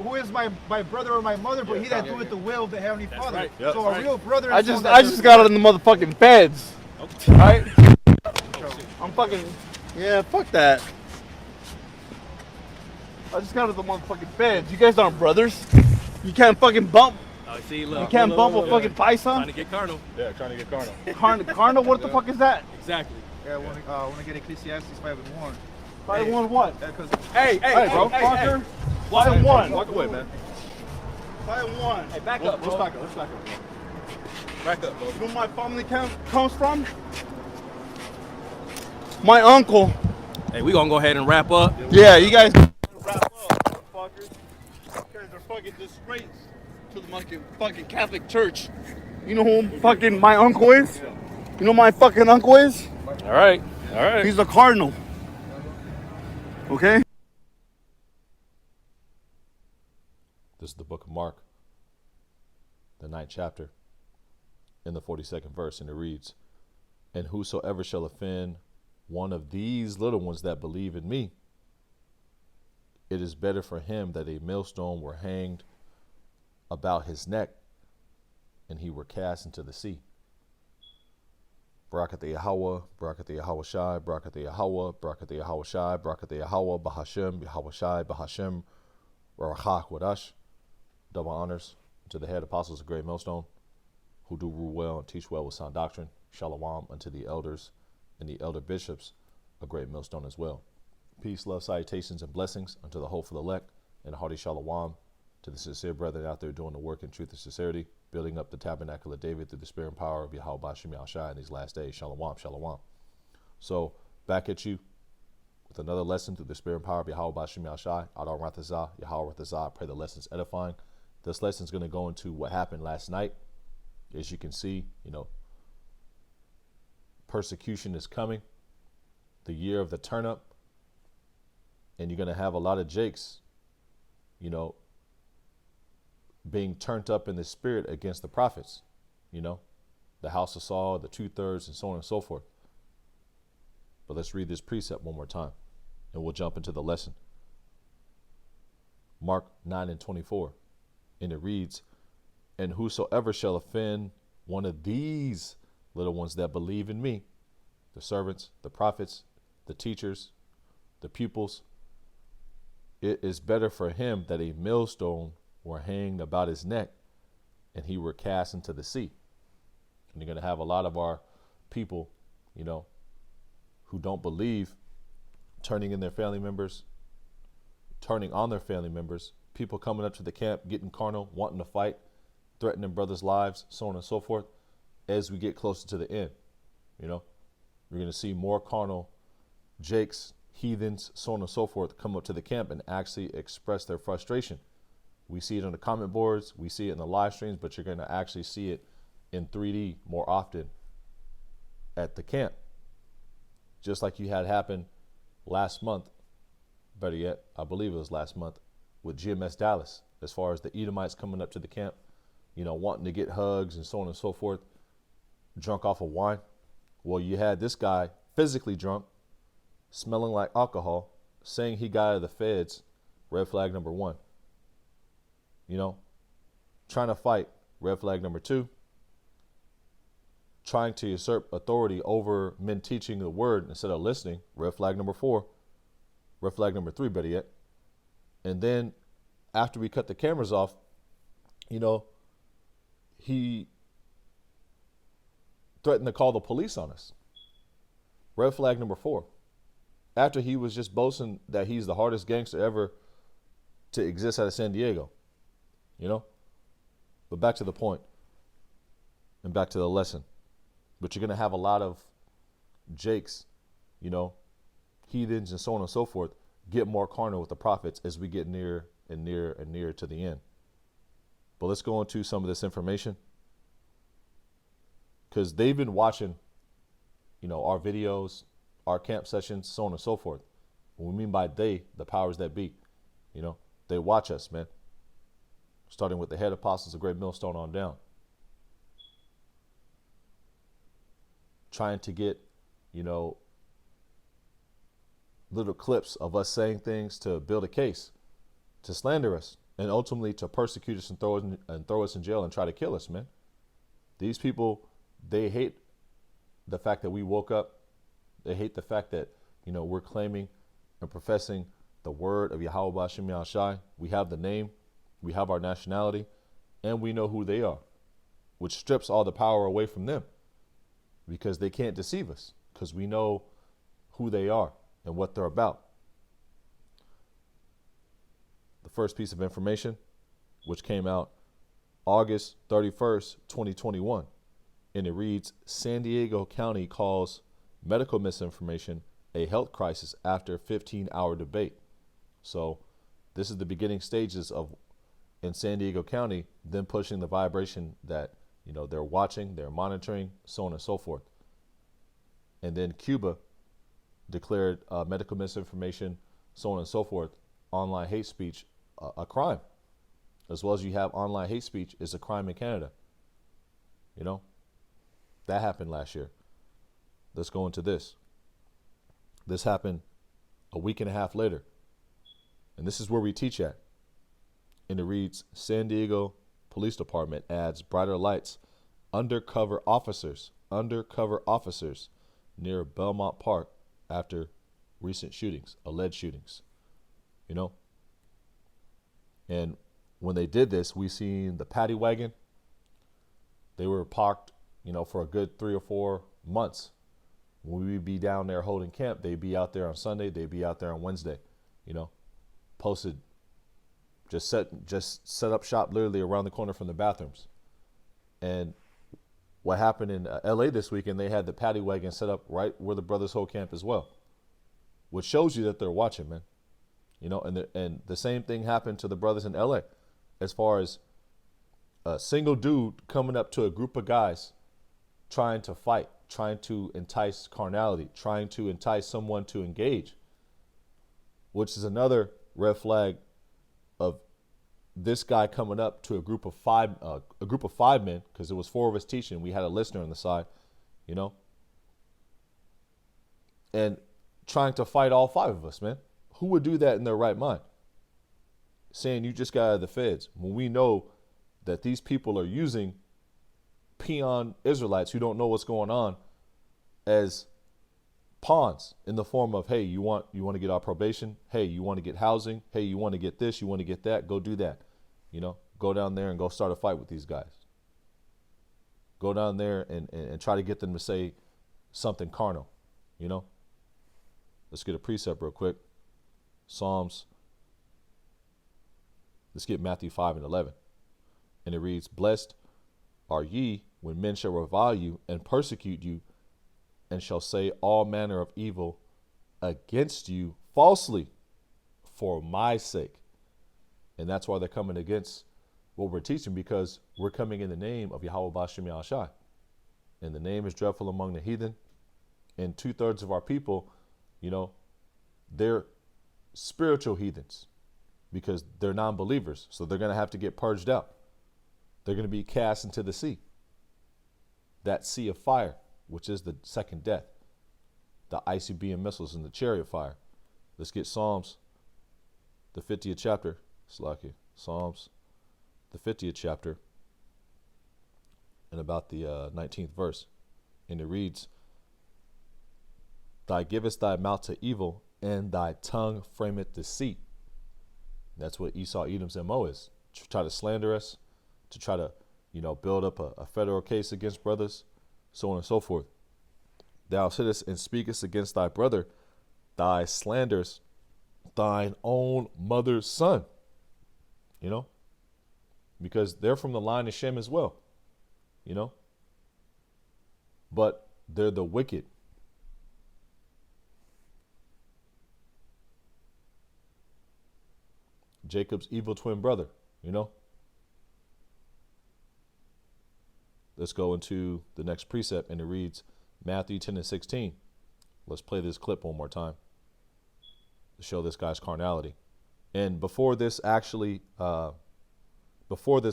who is my brother or my mother, but he that doeth the will of the Heavenly Father. Right. Yep. So a real brother. I just got it in the motherfucking beds. Okay. All right. I'm fucking. Yeah, fuck that. I just got it in the motherfucking beds. You guys aren't brothers. You can't fucking bump. See, look, You can't bump a fucking python. Trying to get carnal. Yeah, trying to get carnal. Carnal, what the fuck is that? Exactly. Yeah, I want to get Ecclesiastes 5:1. 5-1 what? Hey, bro. Fucker. 5-1. Walk away, man. 5-1. Hey, back up, Let's bro. back up. Let's back up. Back up, bro. You know where my family comes from? My uncle. Hey, we gonna go ahead and wrap up. Yeah, you guys wrap up, motherfuckers. You guys are fucking disgrace to the fucking Catholic Church. You know who fucking my uncle is? You know who my fucking uncle is? All right. All right. He's a cardinal. Okay? This is the book of Mark, the 9th chapter, in the 42nd verse, and it reads, "And whosoever shall offend one of these little ones that believe in me, it is better for him that a millstone were hanged about his neck, and he were cast into the sea." Barakatha Yahweh, Barakatha Yahweh Shai, Barakatha Yahweh, Barakatha Yahweh Shai, Barakatha Yahweh, Bahashem, Yahweh Shai, Bahashem, Rarachach Wadash. Double honors to the head apostles of Great Millstone, who do rule well and teach well with sound doctrine. Shalom unto the elders and the elder bishops of Great Millstone as well. Peace, love, salutations, and blessings unto the hopeful elect, and a hearty shalom to the sincere brethren out there doing the work in truth and sincerity, building up the tabernacle of David through the spirit and power of Yahweh Bashim Yahshai in these last days. Shalom, shalom. So, back at you with another lesson through the spirit and power of Yahweh Bashim Yahshai. Adar Rathazah, Yahweh Rathazah. Pray the lesson's edifying. This lesson is going to go into what happened last night. As you can see, persecution is coming. The year of the turn up. And you're going to have a lot of Jakes, being turned up in the spirit against the prophets, the house of Saul, the 2/3, and so on and so forth. But let's read this precept one more time, and we'll jump into the lesson. Mark 9:24, and it reads, "And whosoever shall offend one of these little ones that believe in me," the servants, the prophets, the teachers, the pupils, "it is better for him that a millstone were hanged about his neck, and he were cast into the sea." And you're going to have a lot of our people, who don't believe, turning on their family members, people coming up to the camp, getting carnal, wanting to fight, threatening brothers' lives, so on and so forth. As we get closer to the end, we're going to see more carnal Jakes, heathens, so on and so forth, come up to the camp and actually express their frustration. We see it on the comment boards, we see it in the live streams, but you're going to actually see it in 3D more often at the camp. Just like you had happen last month, better yet, I believe it was last month, with GMS Dallas, as far as the Edomites coming up to the camp, wanting to get hugs and so on and so forth, drunk off of wine. Well, you had this guy physically drunk, smelling like alcohol, saying he got out of the feds, red flag number 1. Trying to fight, red flag number 2. Trying to usurp authority over men teaching the word instead of listening, red flag number 4. Red flag number 3, better yet. And then after we cut the cameras off, he threatened to call the police on us. Red flag number 4. After he was just boasting that he's the hardest gangster ever to exist out of San Diego, But back to the point and back to the lesson. But you're going to have a lot of Jakes, heathens and so on and so forth, get more carnal with the prophets as we get near and near and near to the end. But let's go into some of this information, because they've been watching, our videos, our camp sessions, so on and so forth. What we mean by they, the powers that be, they watch us, man. Starting with the head apostles of Great Millstone on down. Trying to get, little clips of us saying things to build a case, to slander us, and ultimately to persecute us and throw us in jail and try to kill us, man. These people, they hate the fact that we woke up. They hate the fact that, we're claiming and professing the word of Yahweh B'Shem Yahushai. We have the name, we have our nationality, and we know who they are, which strips all the power away from them because they can't deceive us because we know who they are and what they're about. The first piece of information, which came out August 31st, 2021, and it reads, San Diego County calls medical misinformation a health crisis after 15-hour debate. So this is the beginning stages of, in San Diego County, them pushing the vibration that, they're watching, they're monitoring, so on and so forth. And then Cuba declared medical misinformation, so on and so forth, online hate speech, a crime. As well as you have online hate speech is a crime in Canada. That happened last year. Let's go into this. This happened a week and a half later. And this is where we teach at. And it reads, San Diego Police Department adds brighter lights, undercover officers near Belmont Park after recent shootings, alleged shootings. And when they did this, we seen the paddy wagon. They were parked, for a good 3 or 4 months. When we'd be down there holding camp, they'd be out there on Sunday, they'd be out there on Wednesday, posted, just set up shop literally around the corner from the bathrooms. And what happened in LA this weekend, they had the paddy wagon set up right where the brothers hold camp as well, which shows you that they're watching, man. And the same thing happened to the brothers in LA, as far as a single dude coming up to a group of guys trying to fight, trying to entice carnality, trying to entice someone to engage, which is another red flag of this guy coming up to a group of five men, because it was 4 of us teaching. We had a listener on the side, and trying to fight all 5 of us, man. Who would do that in their right mind? Saying you just got out of the feds, when we know that these people are using peon Israelites who don't know what's going on as pawns in the form of, hey, you want to get our probation? Hey, you want to get housing? Hey, you want to get this? You want to get that? Go do that. Go down there and go start a fight with these guys. Go down there and try to get them to say something carnal. Let's get a precept real quick. Let's get Matthew 5:11. And it reads, Blessed are ye when men shall revile you and persecute you, and shall say all manner of evil against you falsely for my sake. And that's why they're coming against what we're teaching, because we're coming in the name of Yahweh B'Shem Yahushai. And the name is dreadful among the heathen. And 2/3 of our people, they're spiritual heathens because they're non-believers. So they're going to have to get purged out. They're going to be cast into the sea. That sea of fire, which is the second death. The ICBM missiles and the chariot fire. Let's get Psalms, the 50th chapter. Psalms, the 50th chapter, and about the 19th verse. And it reads, Thou givest thy mouth to evil, and thy tongue frameth deceit. That's what Esau Edom's MO is. To try to slander us, to try to, build up a federal case against brothers, so on and so forth. Thou sittest and speakest against thy brother, thy slanders thine own mother's son. Because they're from the line of Shem as well, but they're the wicked. Jacob's evil twin brother, Let's go into the next precept, and it reads Matthew 10:16. Let's play this clip one more time to show this guy's carnality. And before this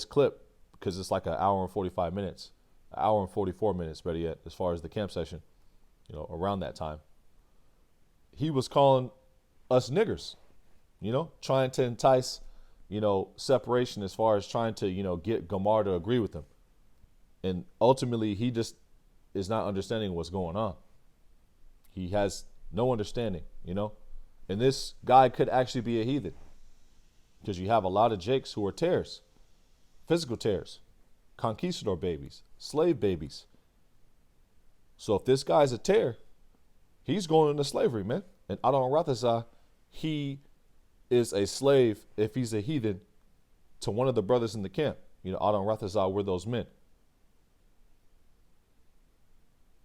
clip, because it's like an hour and 45 minutes, an hour and 44 minutes, better yet, as far as the camp session, around that time, he was calling us niggers, trying to entice separation as far as trying to, get Gamar to agree with him. And ultimately, he just is not understanding what's going on. He has no understanding, And this guy could actually be a heathen because you have a lot of Jakes who are tares, physical tares, conquistador babies, slave babies. So if this guy's a tare, he's going into slavery, man. And Adon Rathazah, he is a slave if he's a heathen to one of the brothers in the camp. Adon Rathazah were those men.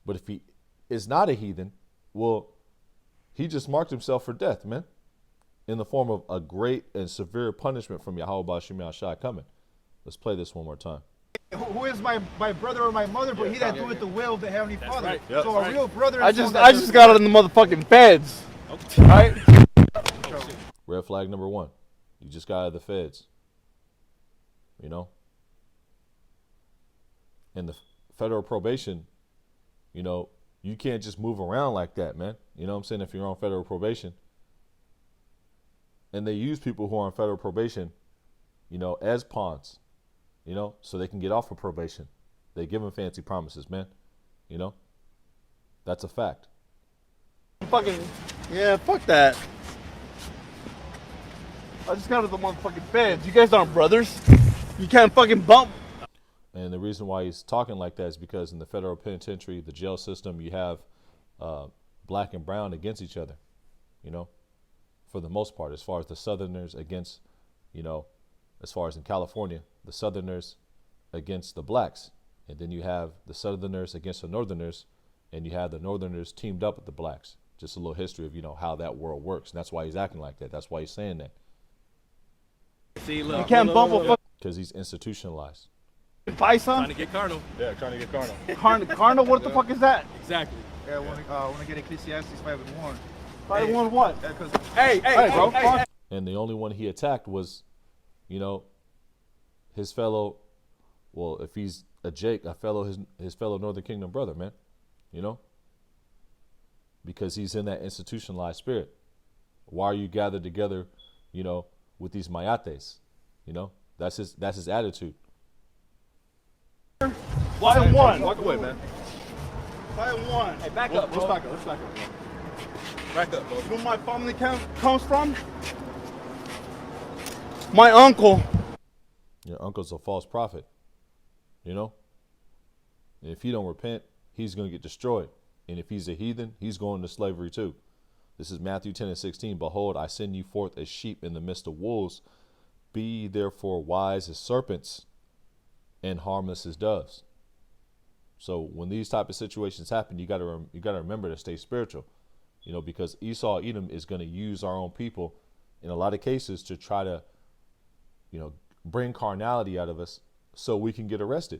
But if he is not a heathen, well, he just marked himself for death, man, in the form of a great and severe punishment from Yahweh Ba'ashim Shai coming. Let's play this one more time. Who is my brother or my mother, but he that doeth the will of the Heavenly Father. right. Yep. So a real brother. I just got on the motherfucking feds. Okay. Right? Red flag number 1. You just got out of the feds. And the federal probation, you can't just move around like that, man. You know what I'm saying? If you're on federal probation. And they use people who are on federal probation, as pawns, so they can get off of probation. They give them fancy promises, man. That's a fact. Fucking, yeah, fuck that. I just got to the motherfucking feds. You guys aren't brothers. You can't fucking bump. And the reason why he's talking like that is because in the federal penitentiary, the jail system, you have black and brown against each other, for the most part, as far as the Southerners against, as far as in California, the Southerners against the blacks. And then you have the Southerners against the Northerners, and you have the Northerners teamed up with the blacks. Just a little history of, how that world works. And that's why he's acting like that. That's why he's saying that. See, look, You can't bump a fucking Because he's institutionalized. fight, son. Trying to get carnal. Yeah, trying to get carnal. Carnal, what the fuck is that? Exactly. Yeah, I want to get Ecclesiastes 5:1. Fight one what? Yeah, because Hey, bro. hey. And the only one he attacked was, his fellow, well, if he's a Jake, his fellow Northern Kingdom brother, man. Because he's in that institutionalized spirit. Why are you gathered together, with these mayates? That's his attitude. Fight one. Walk away, man. Fight one. Hey, back up, bro. Let's back up. Back up, bro. You know where my family comes from? My uncle. Your uncle's a false prophet. And if he don't repent, he's going to get destroyed. And if he's a heathen, he's going to slavery too. This is Matthew 10:16. Behold, I send you forth as sheep in the midst of wolves. Be ye therefore wise as serpents and harmless as doves. So when these type of situations happen, you got to remember to stay spiritual, because Esau Edom is going to use our own people in a lot of cases to try to, bring carnality out of us so we can get arrested,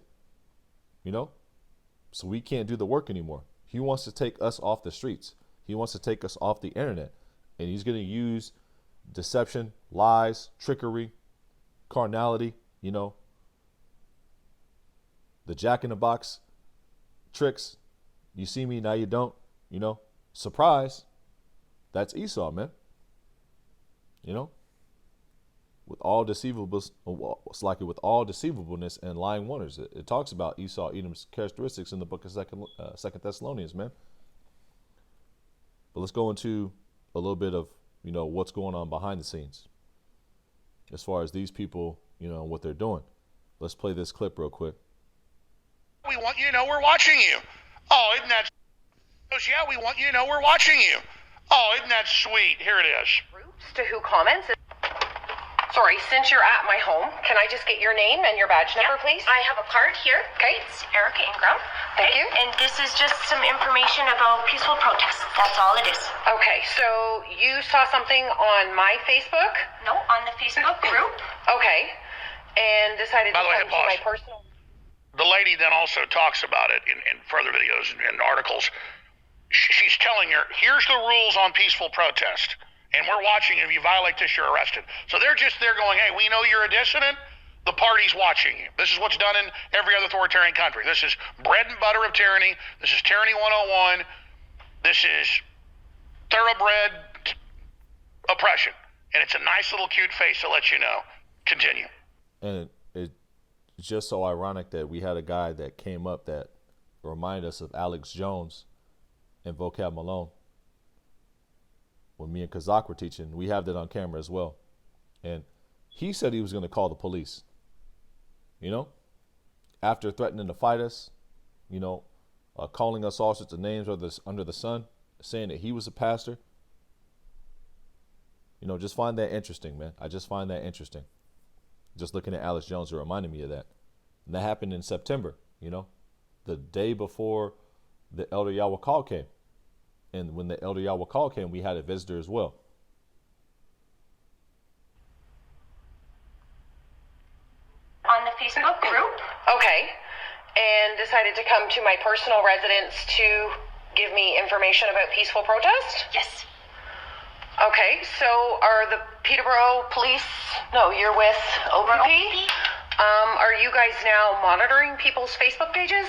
so we can't do the work anymore. He wants to take us off the streets. He wants to take us off the internet, and he's going to use deception, lies, trickery, carnality, the Jack in the Box tricks. You see me, now you don't, surprise. That's Esau, man. With all deceivableness, it's like it with all deceivableness and lying wonders. It talks about Esau Edom's characteristics in the book of Second Thessalonians, man. But let's go into a little bit of, what's going on behind the scenes as far as these people, what they're doing. Let's play this clip real quick. We want you to know we're watching you. Oh, isn't that? Yeah, we want you to know we're watching you. Oh, isn't that sweet? Here it is. To who comments. Sorry, since you're at my home, can I just get your name and your badge number, please? I have a card here. Okay. It's Erica Ingram. Thank you. And this is just some information about peaceful protests. That's all it is. Okay, so you saw something on my Facebook? No, on the Facebook group. Okay. And decided By to the way, post my pause. personal... The lady then also talks about it in further videos and articles. She's telling her, here's the rules on peaceful protest. And we're watching. If you violate this, you're arrested. So they're going, hey, we know you're a dissident. The party's watching you. This is what's done in every other authoritarian country. This is bread and butter of tyranny. This is tyranny 101. This is thoroughbred oppression. And it's a nice little cute face to let you know Continue. And it's just so ironic that we had a guy that came up that reminded us of Alex Jones and Vocab Malone. When me and Kazak were teaching, we have that on camera as well. And he said he was going to call the police. You know, after threatening to fight us, you know, calling us all sorts of names under the sun, saying that he was a pastor. You know, just find that interesting, man. I just find that interesting. Just looking at Alex Jones, it reminded me of that. And that happened in September, you know, the day before the Elder Yahweh call came. And when the Elder Yahweh call came, we had a visitor as well. On the Facebook group? Okay. And decided to come to my personal residence to give me information about peaceful protest? Yes. Okay, so are the Peterborough Police, no, you're with OPP? Are you guys now monitoring people's Facebook pages?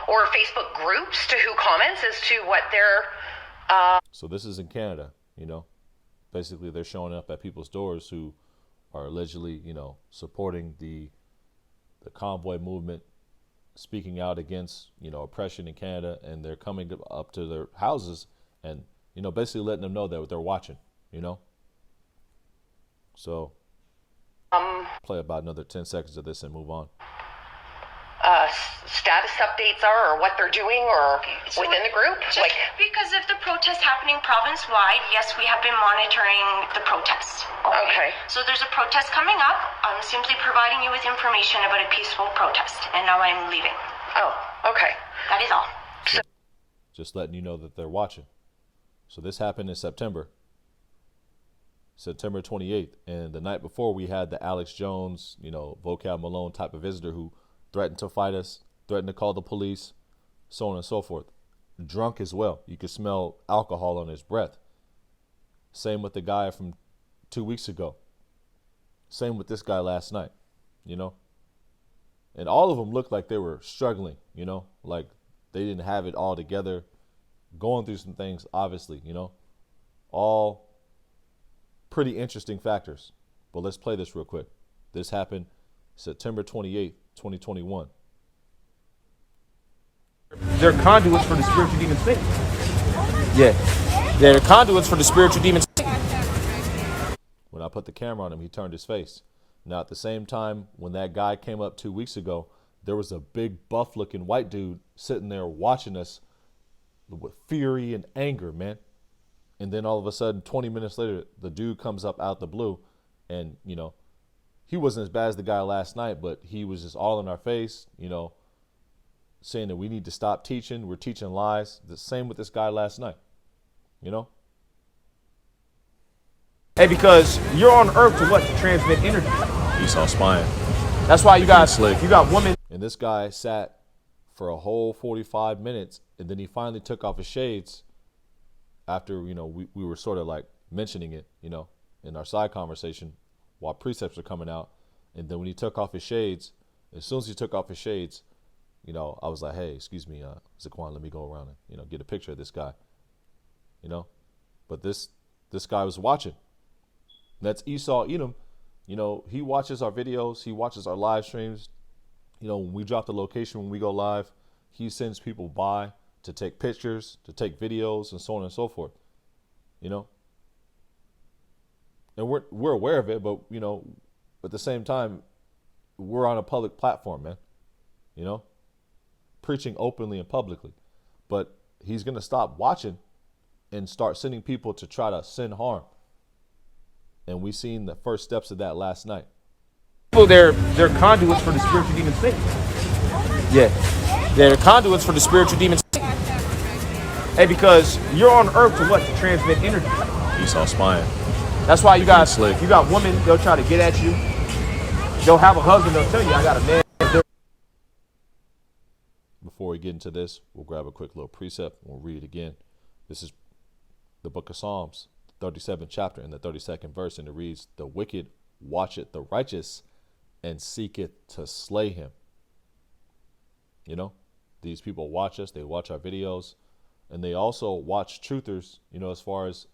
Or Facebook groups to who comments as to what they're... So this is in Canada, you know. Basically, they're showing up at people's doors who are allegedly, you know, supporting the convoy movement, speaking out against, you know, oppression in Canada, and they're coming up to their houses and, you know, basically letting them know that they're watching, you know. So play about another 10 seconds of this and move on. Status updates are, or what they're doing, or So within the group? Just because of the protest happening province-wide, yes, we have been monitoring the protests. Okay. So there's a protest coming up. I'm simply providing you with information about a peaceful protest, and now I'm leaving. Oh, okay. That is all. Just letting you know that they're watching. So this happened in September 28th. And the night before, we had the Alex Jones, you know, Vocab Malone type of visitor who threatened to fight us, threatened to call the police, so on and so forth. Drunk as well. You could smell alcohol on his breath. Same with the guy from 2 weeks ago. Same with this guy last night, you know. And all of them looked like they were struggling, you know, like they didn't have it all together, going through some things, obviously, you know. All pretty interesting factors. But let's play this real quick. This happened September 28th, 2021. They're conduits for the spiritual demon state. Yeah. They're conduits for the spiritual demon state. When I put the camera on him, he turned his face. Now, at the same time, when that guy came up 2 weeks ago, there was a big buff-looking white dude sitting there watching us with fury and anger, man. And then all of a sudden, 20 minutes later, the dude comes up out the blue, and, you know, he wasn't as bad as the guy last night, but he was just all in our face, you know, saying that we need to stop teaching. We're teaching lies. The same with this guy last night, you know? Hey, because you're on earth to what? To transmit energy. Esau spying. That's why you got women. And this guy sat for a whole 45 minutes, and then he finally took off his shades after, you know, we were sort of like mentioning it, you know, in our side conversation while precepts were coming out. And then when he took off his shades, as soon as he took off his shades, you know, I was like, hey, excuse me, Zaquan, let me go around and, you know, get a picture of this guy, you know. But this guy was watching. That's Esau Edom. You know, he watches our videos. He watches our live streams. You know, when we drop the location, when we go live, he sends people by to take pictures, to take videos, and so on and so forth, you know. And we're aware of it, but, you know, at the same time, we're on a public platform, man, you know, preaching openly and publicly. But he's going to stop watching and start sending people to try to send harm. And we seen the first steps of that last night. They're conduits for the spiritual demon state. Yeah. They're conduits for the spiritual demon state. Hey, because you're on earth to what? To transmit energy. Esau spying. That's why you got women, they'll try to get at you. They'll have a husband, they'll tell you, I got a man. Before we get into this, we'll grab a quick little precept. We'll read it again. This is the book of Psalms, 37th chapter and the 32nd verse, and it reads, "The wicked watcheth the righteous and seeketh to slay him." You know, these people watch us, they watch our videos, and they also watch truthers, you know, as far as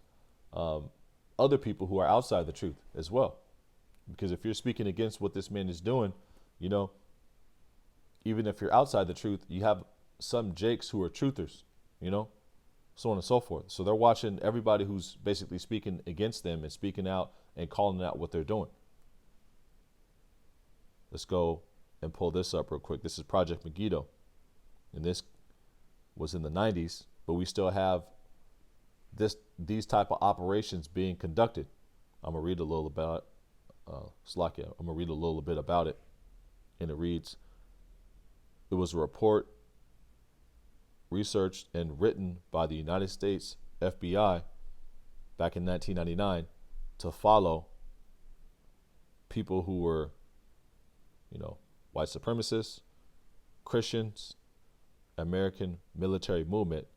other people who are outside the truth as well. Because if you're speaking against what this man is doing, you know, even if you're outside the truth, you have some jakes who are truthers, you know, so on and so forth. So they're watching everybody who's basically speaking against them and speaking out and calling out what they're doing. Let's go and pull this up real quick. This is Project Megiddo. And this was in the 90s, but we still have these type of operations being conducted. I'm going to read a little about Slakia. I'm going to read a little bit about it. And it reads, it was a report researched and written by the United States FBI back in 1999 to follow people who were, you know, white supremacists, Christians, American military movement,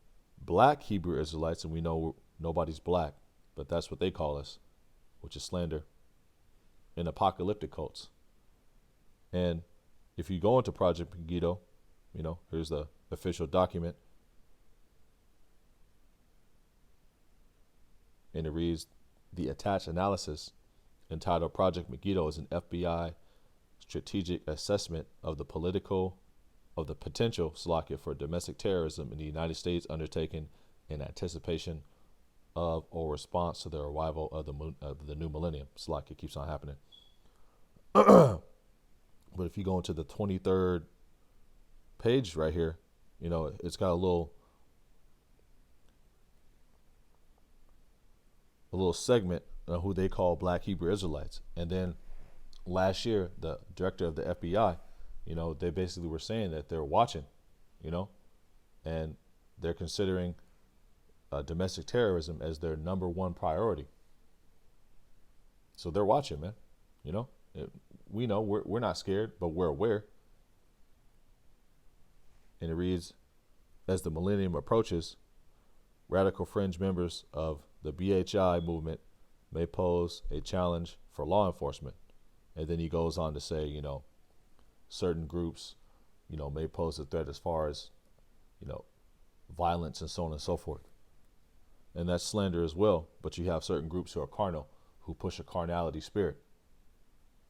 black Hebrew Israelites, and we know nobody's black, but that's what they call us, which is slander, and apocalyptic cults. And if you go into Project Megiddo, you know, here's the official document, and it reads, the attached analysis entitled Project Megiddo is an FBI strategic assessment of the potential Slovakia for domestic terrorism in the United States undertaken in anticipation of or response to the arrival of the new millennium. Slovakia keeps on happening. But if you go into the 23rd page right here, you know, it's got a little segment of who they call black Hebrew Israelites. And then last year, the director of the FBI, you know, they basically were saying that they're watching, you know, and they're considering domestic terrorism as their number one priority. So they're watching, man. You know, we know we're not scared, but we're aware. And it reads, as the millennium approaches, radical fringe members of the BHI movement may pose a challenge for law enforcement. And then he goes on to say, you know, certain groups, you know, may pose a threat as far as, you know, violence and so on and so forth. And that's slander as well. But you have certain groups who are carnal, who push a carnality spirit.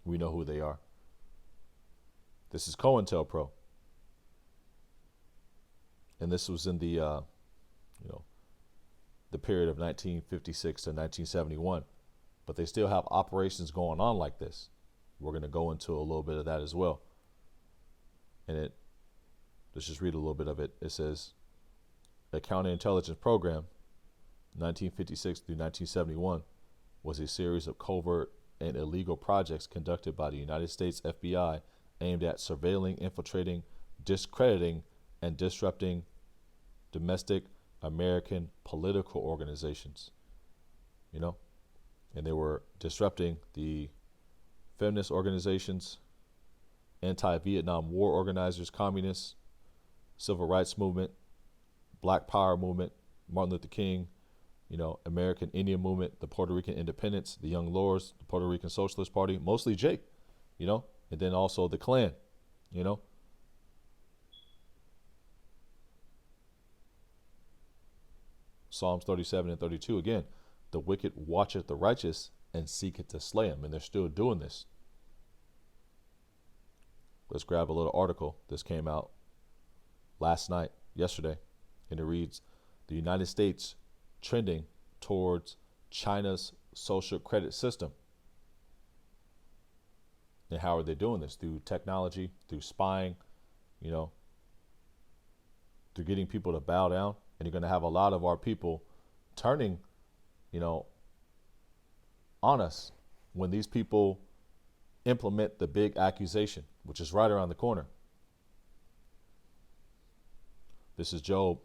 We know who they are. This is COINTELPRO. And this was in the, you know, the period of 1956 to 1971. But they still have operations going on like this. We're going to go into a little bit of that as well. And let's just read a little bit of it. It says, a counterintelligence program, 1956 through 1971, was a series of covert and illegal projects conducted by the United States FBI aimed at surveilling, infiltrating, discrediting, and disrupting domestic American political organizations. You know, and they were disrupting the feminist organizations, anti-Vietnam War organizers, communists, civil rights movement, Black Power movement, Martin Luther King, you know, American Indian movement, the Puerto Rican independence, the Young Lords, the Puerto Rican Socialist Party, mostly Jake, you know, and then also the Klan, you know. Psalms 37 and 32, again, the wicked watcheth the righteous and seeketh to slay him, and they're still doing this. Let's grab a little article. This came out yesterday, and it reads, the United States trending towards China's social credit system. And how are they doing this? Through technology, through spying, you know, through getting people to bow down. And you're going to have a lot of our people turning, you know, on us when these people implement the big accusation, which is right around the corner. This is Job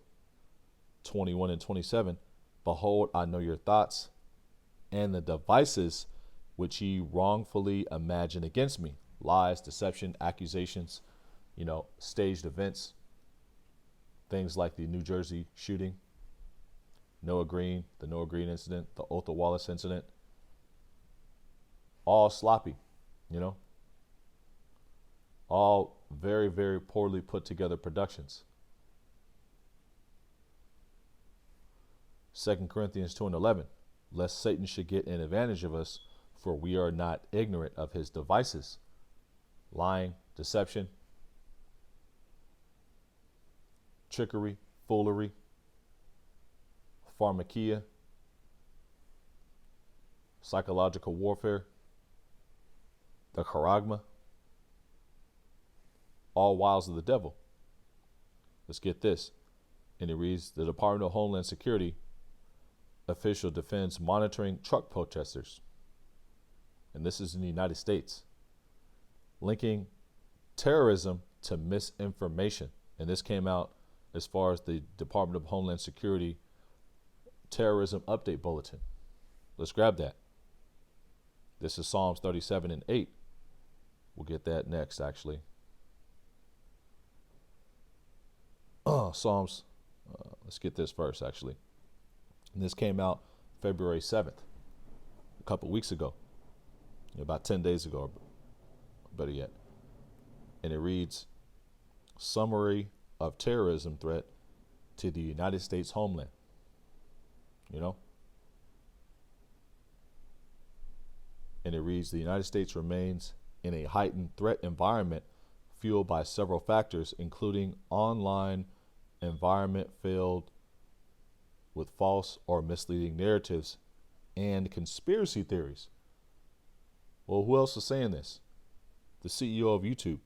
21 and 27. Behold, I know your thoughts and the devices which ye wrongfully imagine against me. Lies, deception, accusations, you know, staged events. Things like the New Jersey shooting, the Noah Green incident, the Otha Wallace incident. All sloppy, you know. All very, very poorly put together productions. 2 Corinthians 2 and 11. Lest Satan should get an advantage of us, for we are not ignorant of his devices, lying, deception, trickery, foolery, pharmakia, psychological warfare, the charagma, all wiles of the devil. Let's get this. And it reads, the Department of Homeland Security official defends monitoring truck protesters. And this is in the United States. Linking terrorism to misinformation. And this came out as far as the Department of Homeland Security Terrorism Update Bulletin. Let's grab that. This is Psalms 37 and 8. We'll get that next, actually. Psalms, let's get this first, actually. And this came out February 7th, a couple weeks ago, about 10 days ago, better yet. And it reads, Summary of Terrorism Threat to the United States Homeland. You know? And it reads, the United States remains in a heightened threat environment fueled by several factors, including online environment filled with false or misleading narratives and conspiracy theories. Well, who else is saying this? The CEO of YouTube.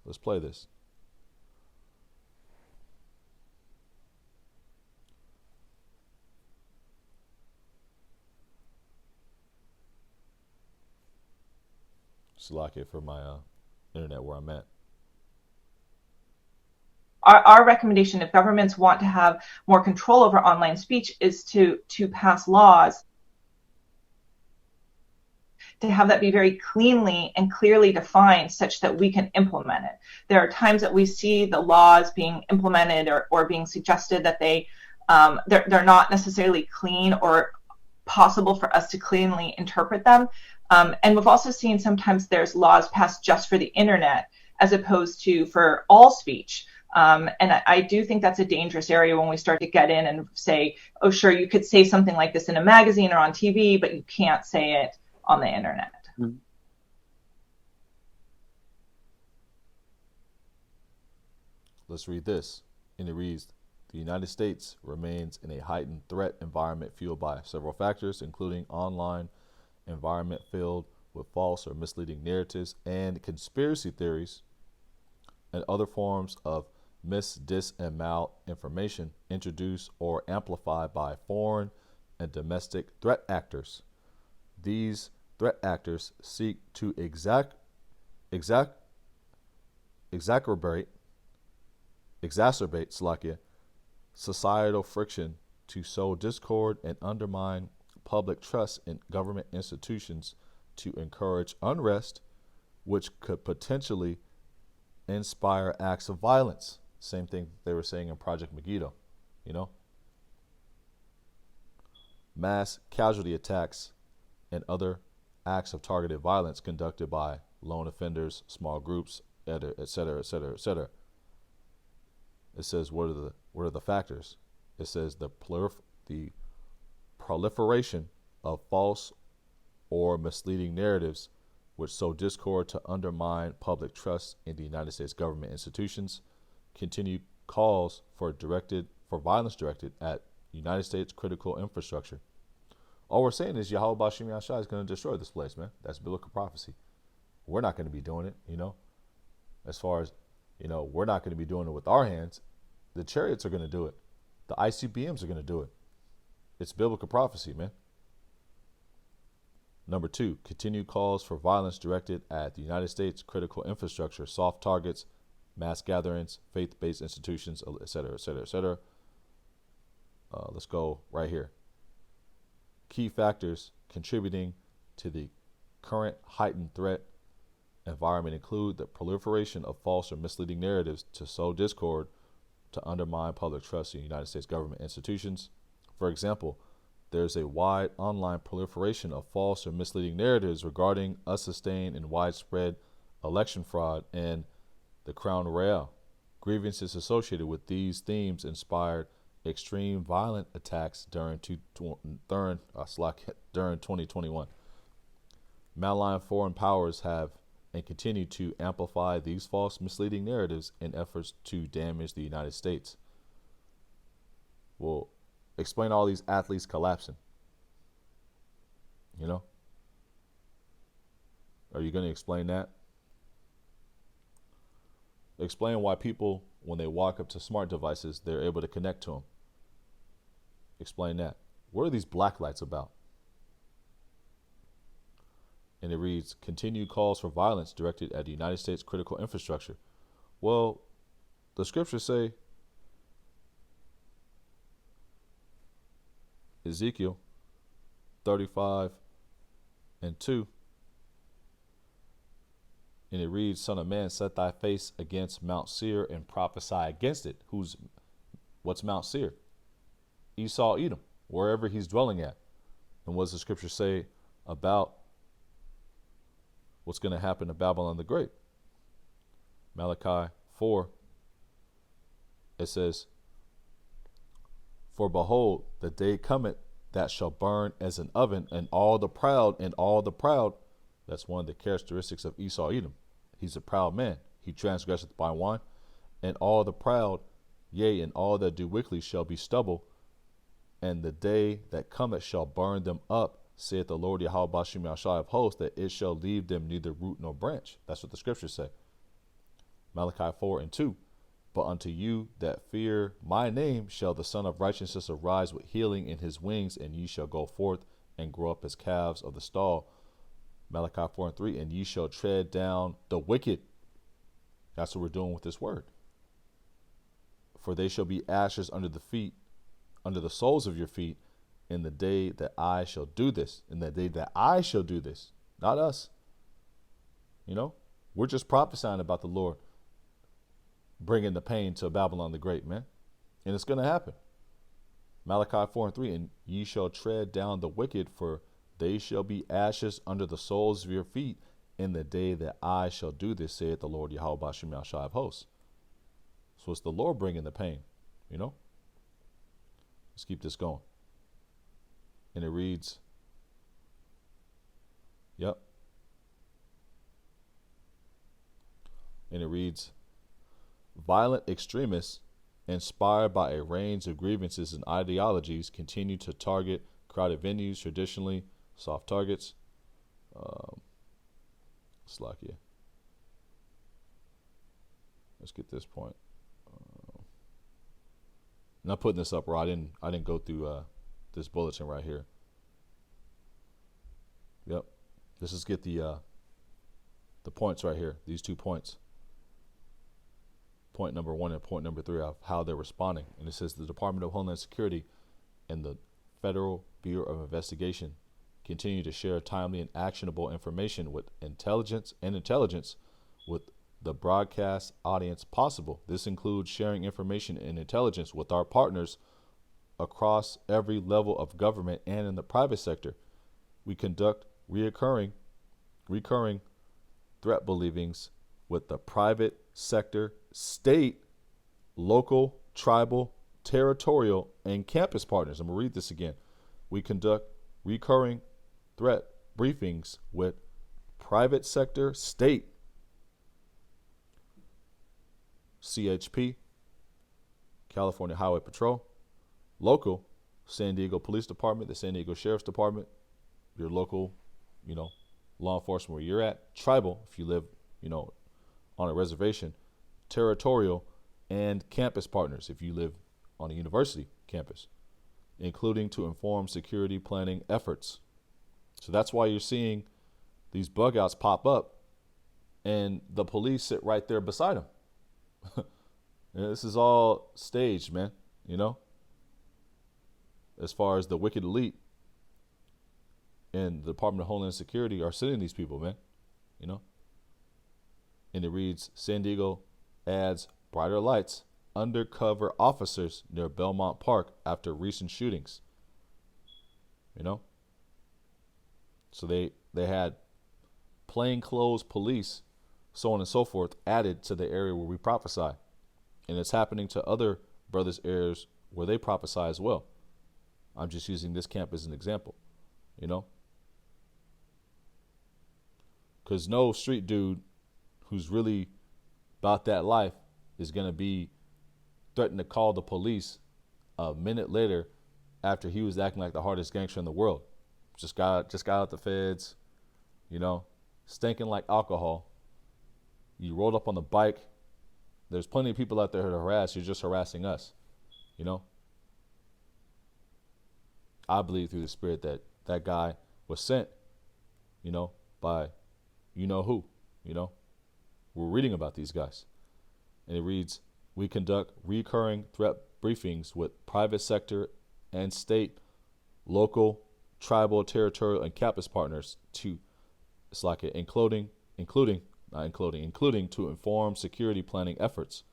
Let's play this. Slack it for my internet where I'm at. Our recommendation, if governments want to have more control over online speech, is to pass laws to have that be very cleanly and clearly defined such that we can implement it. There are times that we see the laws being implemented or being suggested that they're not necessarily clean or possible for us to cleanly interpret them. And we've also seen sometimes there's laws passed just for the internet as opposed to for all speech. And I do think that's a dangerous area when we start to get in and say, oh, sure, you could say something like this in a magazine or on TV, but you can't say it on the internet. Mm-hmm. Let's read this. And it reads, the United States remains in a heightened threat environment fueled by several factors, including online environment filled with false or misleading narratives and conspiracy theories and other forms of dis, and malinformation introduced or amplified by foreign and domestic threat actors. These threat actors seek to exacerbate societal friction to sow discord and undermine public trust in government institutions to encourage unrest, which could potentially inspire acts of violence. Same thing they were saying in Project Megiddo, you know? Mass casualty attacks and other acts of targeted violence conducted by lone offenders, small groups, et cetera, et cetera, et cetera. It says, what are the factors? It says the proliferation of false or misleading narratives which sow discord to undermine public trust in the United States government institutions, continued calls for violence directed at United States critical infrastructure. All we're saying is Yahweh Bashim Yahshua is going to destroy this place, man. That's biblical prophecy. We're not going to be doing it, you know. As far as, you know, we're not going to be doing it with our hands. The chariots are going to do it. The ICBMs are going to do it. It's biblical prophecy, man. Number 2, continued calls for violence directed at the United States critical infrastructure, soft targets, mass gatherings, faith-based institutions, et cetera, et cetera, et cetera. Let's go right here. Key factors contributing to the current heightened threat environment include the proliferation of false or misleading narratives to sow discord to undermine public trust in United States government institutions. For example, there's a wide online proliferation of false or misleading narratives regarding unsustained and widespread election fraud and the Crown Royal. Grievances associated with these themes inspired extreme violent attacks during 2021. Malign foreign powers have and continue to amplify these false, misleading narratives in efforts to damage the United States. Well, explain all these athletes collapsing. You know? Are you going to explain that? Explain why people, when they walk up to smart devices, they're able to connect to them. Explain that. What are these black lights about? And it reads, continued calls for violence directed at the United States critical infrastructure. Well, the scriptures say, Ezekiel 35:2, and it reads, Son of man, set thy face against Mount Seir and prophesy against it. What's Mount Seir? Esau, Edom, wherever he's dwelling at. And what does the scripture say about what's going to happen to Babylon the Great? Malachi 4, it says, For behold, the day cometh that shall burn as an oven, and all the proud, that's one of the characteristics of Esau, Edom. He's a proud man. He transgresseth by wine, and all the proud, yea, and all that do wickedly shall be stubble, and the day that cometh shall burn them up, saith the Lord Yahweh Bashim Yahshai of hosts, that it shall leave them neither root nor branch. That's what the scriptures say. Malachi 4:2. But unto you that fear my name shall the Son of Righteousness arise with healing in his wings, and ye shall go forth and grow up as calves of the stall. Malachi 4:3. And ye shall tread down the wicked. That's what we're doing with this word. For they shall be ashes under the feet, under the soles of your feet, in the day that I shall do this. In the day that I shall do this. Not us. You know, we're just prophesying about the Lord bringing the pain to Babylon the Great, man. And it's going to happen. Malachi 4:3. And ye shall tread down the wicked, for they shall be ashes under the soles of your feet in the day that I shall do this, saith the Lord Yahweh Bashim Yahshai of hosts. So it's the Lord bringing the pain, you know. Let's keep this going. And it reads, and it reads, violent extremists inspired by a range of grievances and ideologies continue to target crowded venues, traditionally soft targets. Slakia. Let's get this point. Not putting this up, where I didn't go through this bulletin right here. Yep. Let's just get the points right here. These 2 points. Point number 1 and point number 3 of how they're responding. And it says the Department of Homeland Security and the Federal Bureau of Investigation continue to share timely and actionable information with intelligence with the broadcast audience possible. This includes sharing information and intelligence with our partners across every level of government and in the private sector. We conduct recurring threat believings with the private sector, state, local, tribal, territorial, and campus partners. I'm going to read this again. We conduct recurring threat briefings with private sector, state, CHP, California Highway Patrol, local, San Diego Police Department, the San Diego Sheriff's Department, your local, law enforcement where you're at, tribal, if you live, on a reservation, territorial, and campus partners if you live on a university campus, including to inform security planning efforts. So that's why you're seeing these bug outs pop up and the police sit right there beside them. This is all staged, man, as far as the wicked elite and the Department of Homeland Security are sending these people, man, And it reads, San Diego adds brighter lights, undercover officers near Belmont Park after recent shootings. So they had plainclothes police, so on and so forth, added to the area where we prophesy. And it's happening to other brothers' where they prophesy as well. I'm just using this camp as an example, you know? Because no street dude who's really about that life is going to be threatening to call the police a minute later after he was acting like the hardest gangster in the world. Just got out the feds, you know, stinking like alcohol. You rolled up on the bike. There's plenty of people out there to harass. You're just harassing us, you know. I believe through the Spirit that that guy was sent, you know, by you know who, you know. We're reading about these guys. And it reads, we conduct recurring threat briefings with private sector and state, local, tribal, territorial, and campus partners to, it's like it, including to inform security planning efforts.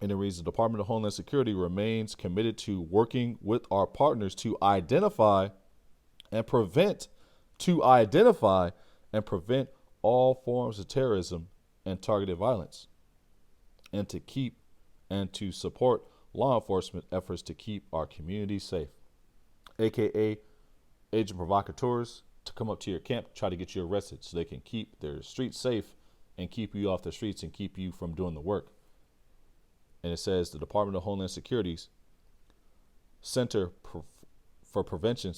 And it reads, the Department of Homeland Security remains committed to working with our partners to identify and prevent all forms of terrorism and targeted violence, and to support law enforcement efforts to keep our communities safe, aka agent provocateurs to come up to your camp, try to get you arrested so they can keep their streets safe and keep you off the streets and keep you from doing the work. And it says the Department of Homeland Security's Center for Prevention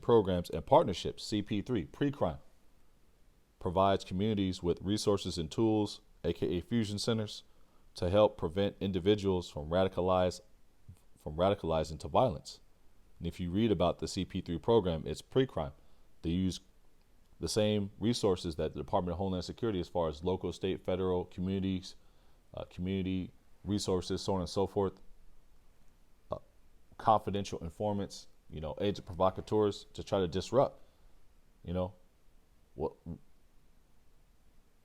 Programs and Partnerships, CP3, pre-crime, provides communities with resources and tools, aka fusion centers, to help prevent individuals from radicalizing to violence. And if you read about the CP3 program, it's pre-crime. They use the same resources that the Department of Homeland Security, as far as local, state, federal, communities, community resources, so on and so forth, confidential informants, you know, agent provocateurs to try to disrupt, you know, what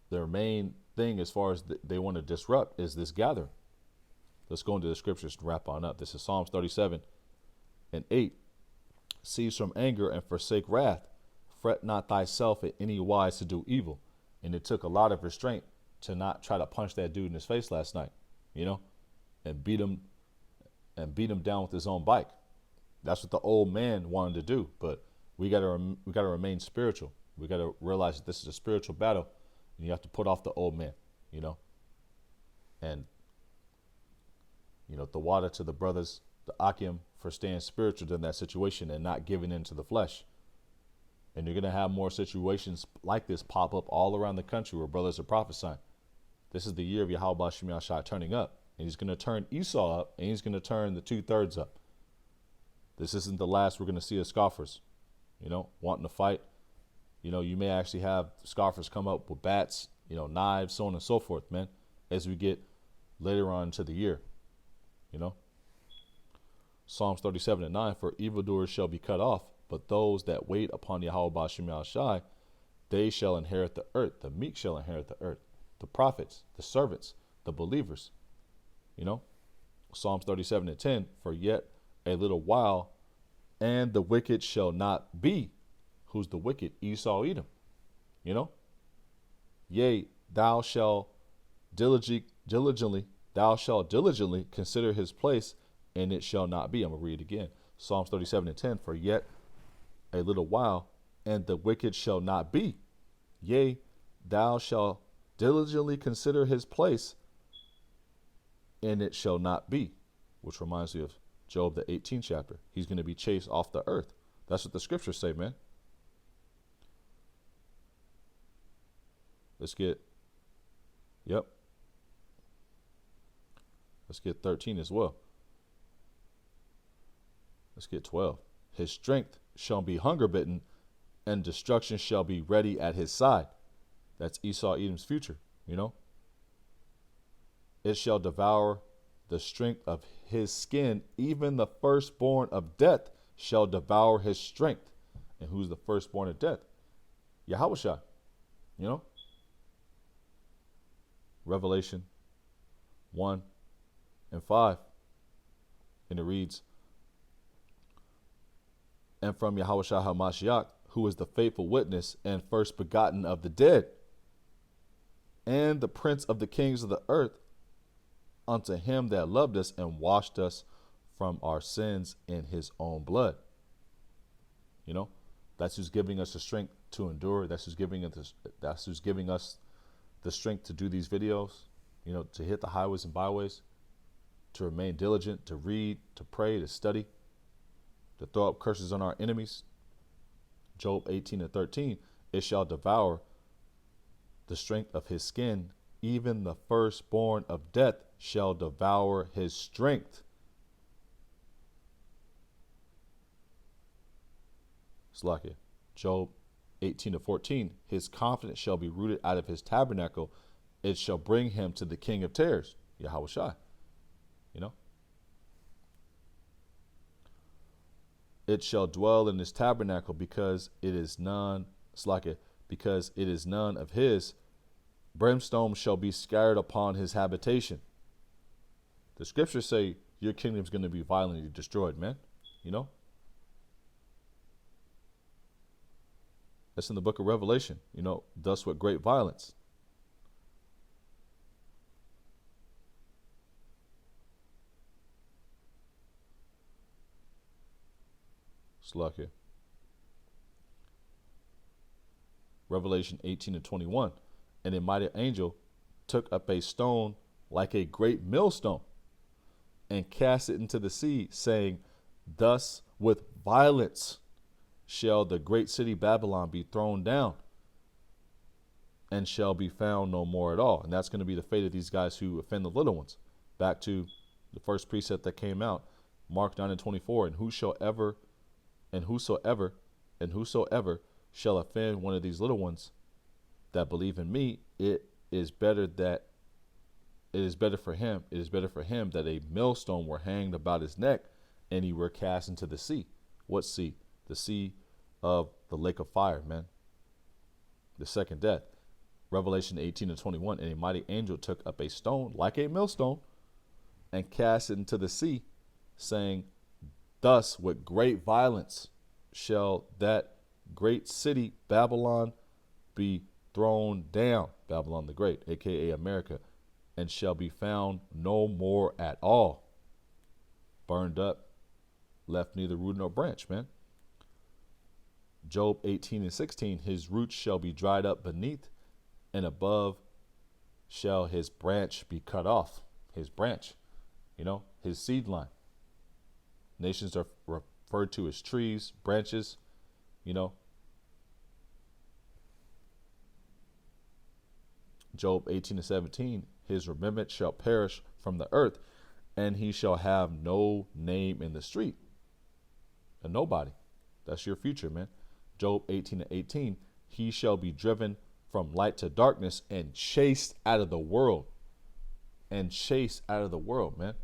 their main thing as far as they want to disrupt is this gathering. Let's go into the scriptures to wrap on up. This is Psalms 37:8. Cease from anger and forsake wrath. Fret not thyself in any wise to do evil. And it took a lot of restraint to not try to punch that dude in his face last night, you know, and beat him down with his own bike. That's what the old man wanted to do. But we gotta remain spiritual. We gotta realize that this is a spiritual battle. And you have to put off the old man, you know, and, you know, the water to the brothers, the Akim, for staying spiritual in that situation and not giving in to the flesh. And you're going to have more situations like this pop up all around the country where brothers are prophesying. This is the year of Yahweh Shem Yahshai turning up. And he's going to turn Esau up, and he's going to turn the 2/3 up. This isn't the last we're going to see of scoffers, you know, wanting to fight. You know, you may actually have scoffers come up with bats, you know, knives, so on and so forth, man, as we get later on into the year, you know. Psalms 37:9, for evildoers shall be cut off, but those that wait upon Yahweh Shem Yahshai, they shall inherit the earth. The meek shall inherit the earth. The prophets, the servants, the believers, you know. Psalms 37:10, for yet a little while, and the wicked shall not be. Who's the wicked? Esau, Edom, you know. Yea, thou shalt diligently consider his place, and it shall not be. I'm going to read it again. Psalms 37:10, for yet a little while, and the wicked shall not be. Yea, thou shalt diligently consider his place, and it shall not be. Which reminds me of Job, the 18th chapter. He's going to be chased off the earth. That's what the scriptures say, man. Let's get 13 as well. Let's get 12. His strength shall be hunger bitten, and destruction shall be ready at his side. That's Esau, Edom's future, you know. It shall devour the strength of his skin, even the firstborn of death shall devour his strength. And who's the firstborn of death? Yahushua, you know. Revelation 1:5, and it reads, and from Yahushua HaMashiach, who is the faithful witness and first begotten of the dead, and the prince of the kings of the earth, unto him that loved us and washed us from our sins in his own blood. You know, that's who's giving us the strength to endure. That's who's giving us the strength to do these videos, you know, to hit the highways and byways, to remain diligent, to read, to pray, to study, to throw up curses on our enemies. Job 18:13, it shall devour the strength of his skin. Even the firstborn of death shall devour his strength. Slakia. Job 18:14, his confidence shall be rooted out of his tabernacle. It shall bring him to the king of terrors, Yahweh Shai. You know, it shall dwell in his tabernacle because it is none, Slakia, because it is none of his. Brimstone shall be scattered upon his habitation. The scriptures say your kingdom is going to be violently destroyed, man. You know, that's in the book of Revelation. You know, thus with great violence. Slakia. Revelation 18:21. And a mighty angel took up a stone like a great millstone and cast it into the sea, saying, thus with violence shall the great city Babylon be thrown down and shall be found no more at all. And that's going to be the fate of these guys who offend the little ones. Back to the first precept that came out, Mark 9:24, and whosoever shall offend one of these little ones that believe in me, it is better for him that a millstone were hanged about his neck and he were cast into the sea. What sea? The sea of the lake of fire, man. The second death. Revelation 18:21, and a mighty angel took up a stone like a millstone and cast it into the sea, saying, thus with great violence shall that great city Babylon be thrown down, Babylon the Great, aka America, and shall be found no more at all. Burned up, left neither root nor branch, man. Job 18:16, his roots shall be dried up beneath, and above shall his branch be cut off. His branch, you know, his seed line. Nations are referred to as trees, branches, you know. Job 18:17, his remembrance shall perish from the earth, and he shall have no name in the street. A nobody. That's your future, man. Job 18:18, he shall be driven from light to darkness and chased out of the world. And chased out of the world, man.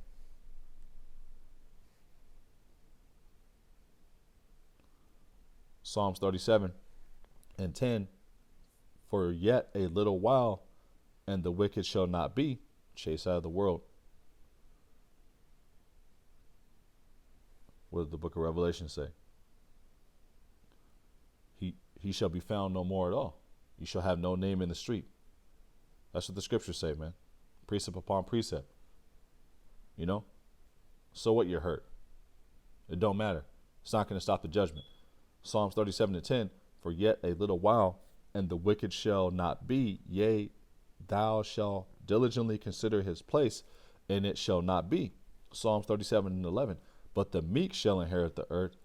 Psalms 37:10, for yet a little while, and the wicked shall not be, chased out of the world. What does the book of Revelation say? He shall be found no more at all. You shall have no name in the street. That's what the scriptures say, man. Precept upon precept. You know? So what, you're hurt. It don't matter. It's not going to stop the judgment. Psalms 37:10, for yet a little while, and the wicked shall not be, yea, thou shalt diligently consider his place, and it shall not be. Psalms 37:11, but the meek shall inherit the earth,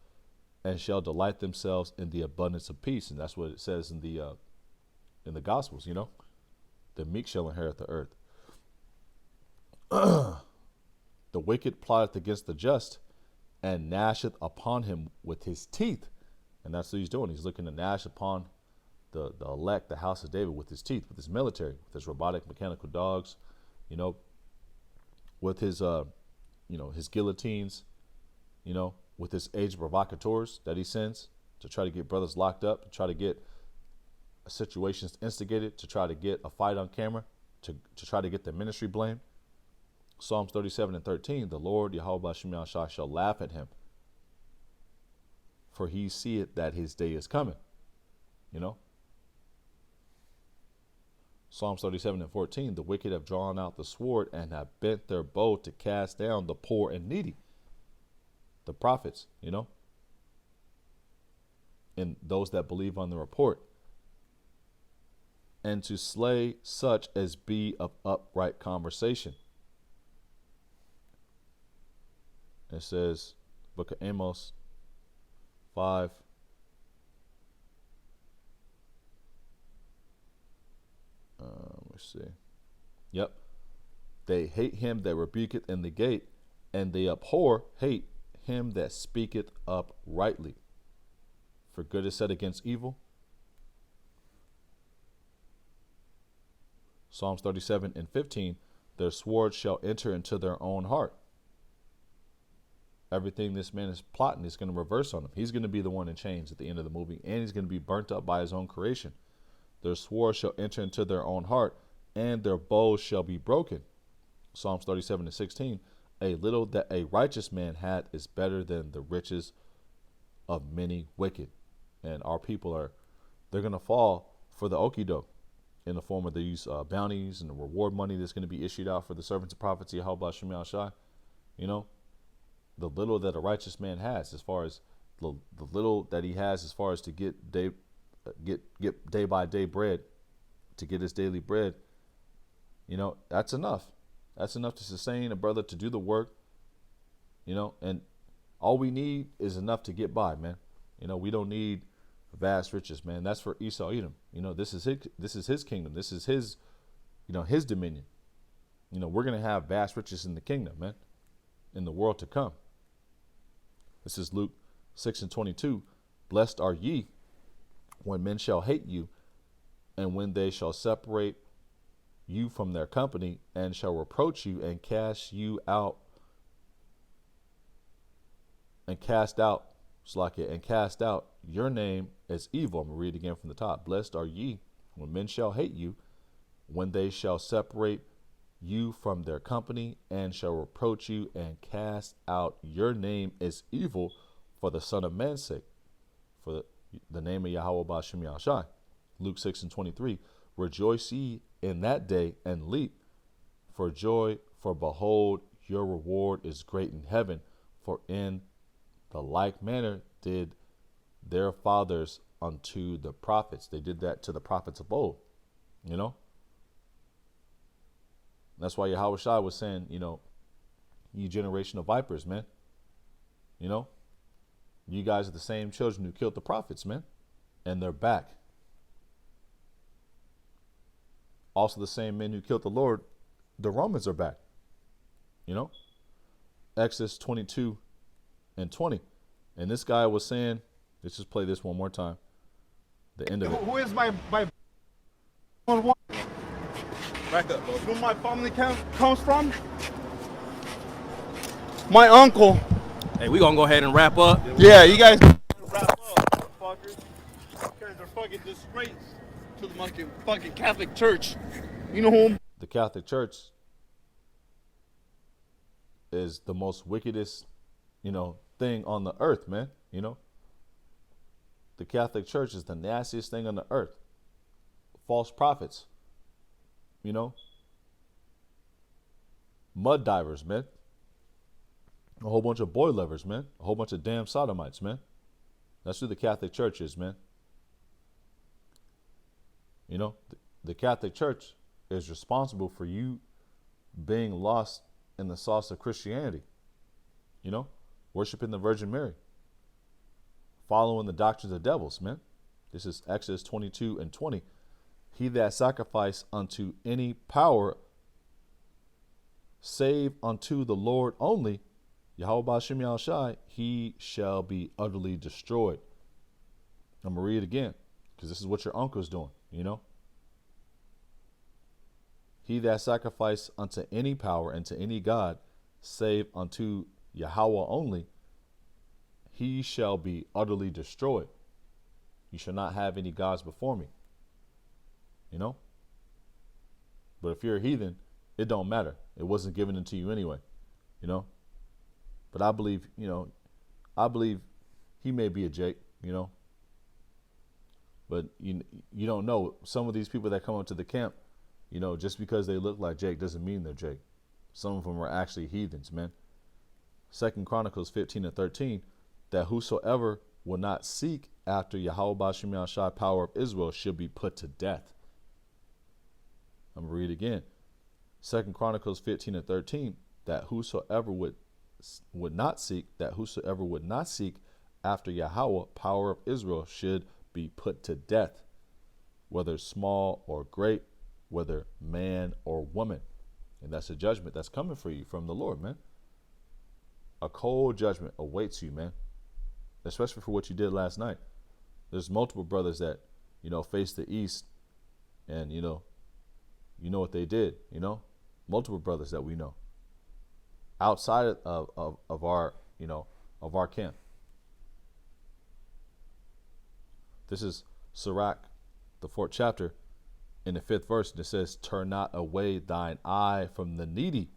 and shall delight themselves in the abundance of peace. And that's what it says in the Gospels, you know. The meek shall inherit the earth. The wicked plotteth against the just, and gnasheth upon him with his teeth. And that's what he's doing. He's looking to gnash upon the elect, the house of David, with his teeth, with his military, with his robotic mechanical dogs, you know, with his his guillotines, you know, with his aged provocateurs that he sends to try to get brothers locked up, to try to get situations instigated, to try to get a fight on camera, to try to get the ministry blamed. Psalms 37:13, the Lord Yahweh Shema Shah shall laugh at him, for he seeth that his day is coming. You know? Psalms 37 and 14, the wicked have drawn out the sword and have bent their bow to cast down the poor and needy. The prophets, you know, and those that believe on the report, and to slay such as be of upright conversation. It says, Book of Amos 5. Let's see. Yep. They hate him that rebuketh in the gate, and they hate him that speaketh uprightly. For good is said against evil. Psalms 37 and 15, their sword shall enter into their own heart. Everything this man is plotting is going to reverse on him. He's going to be the one in chains at the end of the movie, and he's going to be burnt up by his own creation. Their sword shall enter into their own heart, and their bows shall be broken. Psalms 37 and 16, a little that a righteous man had is better than the riches of many wicked. And our people they're going to fall for the okie doke in the form of these bounties and the reward money that's going to be issued out for the servants of prophecy, Yahweh Shem Shai. You know, the little that a righteous man has, as far as the little that he has, as far as to get day by day bread, to get his daily bread, you know, that's enough. That's enough to sustain a brother to do the work, you know, and all we need is enough to get by, man. You know, we don't need vast riches, man. That's for Esau Edom. You know, this is his kingdom. This is his, you know, his dominion. You know, we're going to have vast riches in the kingdom, man, in the world to come. This is Luke 6 and 22. Blessed are ye when men shall hate you, and when they shall separate you from their company, and shall reproach you and cast out your name as evil. I'm going to read again from the top. Blessed are ye when men shall hate you, when they shall separate you from their company, and shall reproach you and cast out your name as evil for the Son of Man's sake, for the name of Yahweh Ba'Shem Yahushai. Luke 6 and 23. Rejoice ye in that day and leap for joy, for behold, your reward is great in heaven. For in the like manner did their fathers unto the prophets. They did that to the prophets of old, you know. That's why Yahweh Shai was saying, you know, you generation of vipers, man. You know, you guys are the same children who killed the prophets, man. And they're back. Also the same men who killed the Lord, the Romans are back. You know, Exodus 22 and 20. And this guy was saying, let's just play this one more time. The end of it. Who is my Back up, bro. You know where my family comes from? My uncle. Hey, we gonna go ahead and wrap up. Yeah, you guys wrap up, motherfuckers. You guys are fucking disgrace to the fucking Catholic Church. You know whom? The Catholic Church is the most wickedest, you know, thing on the earth, man. You know, the Catholic Church is the nastiest thing on the earth. False prophets, you know, mud divers, man. A whole bunch of boy lovers, man. A whole bunch of damn sodomites, man. That's who the Catholic Church is, man. You know, the Catholic Church is responsible for you being lost in the sauce of Christianity. You know, worshiping the Virgin Mary, following the doctrines of devils, man. This is Exodus 22 and 20. He that sacrifice unto any power save unto the Lord only, Yahweh Ba'Shem Yahushai, he shall be utterly destroyed. I'm going to read it again, because this is what your uncle's doing, you know. He that sacrifice unto any power and to any God, save unto Yahweh only, he shall be utterly destroyed. You shall not have any gods before me. You know? But if you're a heathen, it don't matter. It wasn't given unto you anyway. You know? But I believe, you know, he may be a Jake, you know. But you don't know. Some of these people that come up to the camp, you know, just because they look like Jake doesn't mean they're Jake. Some of them are actually heathens, man. 2 Chronicles 15:13, that whosoever will not seek after Yahweh Ba'Shem Yahushua, power of Israel, should be put to death. I'm going to read again. 2 Chronicles 15:13, that whosoever would not seek after Yahweh, power of Israel, should be put to death, whether small or great, whether man or woman. And that's a judgment that's coming for you from the Lord, man. A cold judgment awaits you, man, especially for what you did last night. There's multiple brothers that, you know, face the east, and you know what they did, you know, multiple brothers that we know outside of our, you know, of our camp. This is Sirach, the 4th chapter, in the 5th verse, and it says, turn not away thine eye from the needy.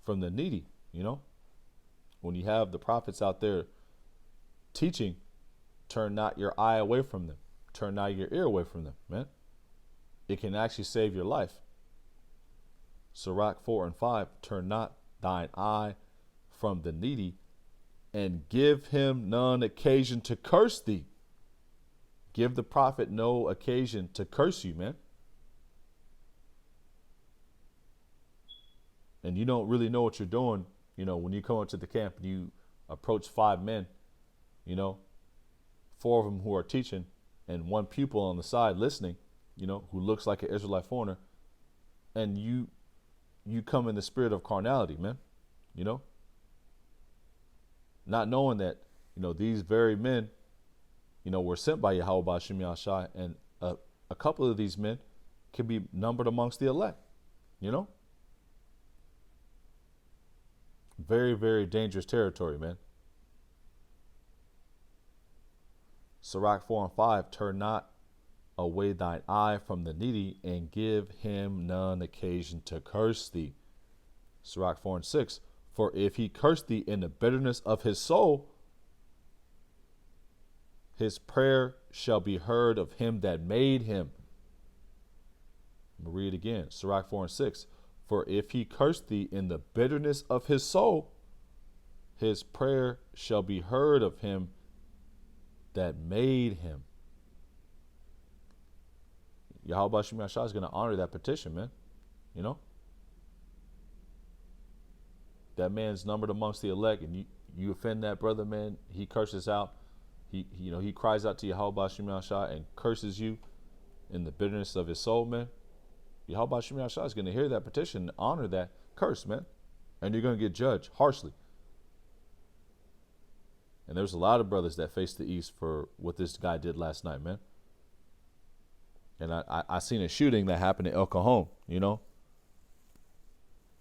From the needy, you know. When you have the prophets out there teaching, turn not your eye away from them. Turn not your ear away from them, man. It can actually save your life. Sirach 4:5, turn not thine eye from the needy, and give him none occasion to curse thee. Give the prophet no occasion to curse you, man. And you don't really know what you're doing, you know, when you come up to the camp and you approach 5 men, you know, 4 of them who are teaching and 1 pupil on the side listening, you know, who looks like an Israelite foreigner, and you come in the spirit of carnality, man, you know, not knowing that, you know, these very men, you know, were sent by Yahweh Ba'Shem Yahushua, and a couple of these men can be numbered amongst the elect, you know. Very, very dangerous territory, man. Sirach 4:5, turn not away thine eye from the needy, and give him none occasion to curse thee. Sirach 4:6, for if he curse thee in the bitterness of his soul, his prayer shall be heard of him that made him. I'll read it again. Sirach 4:6. For if he curse thee in the bitterness of his soul, his prayer shall be heard of him that made him. Yahweh Ba'Shem Yahushua is going to honor that petition, man. You know? That man's numbered amongst the elect, and you offend that brother, man, he curses out. He cries out to Yahweh Ba'Shem Yahushua and curses you in the bitterness of his soul, man. Yahweh Ba'Shem Yahushua is going to hear that petition and honor that curse, man. And you're going to get judged harshly. And there's a lot of brothers that face the east for what this guy did last night, man. And I seen a shooting that happened in El Cajon, you know.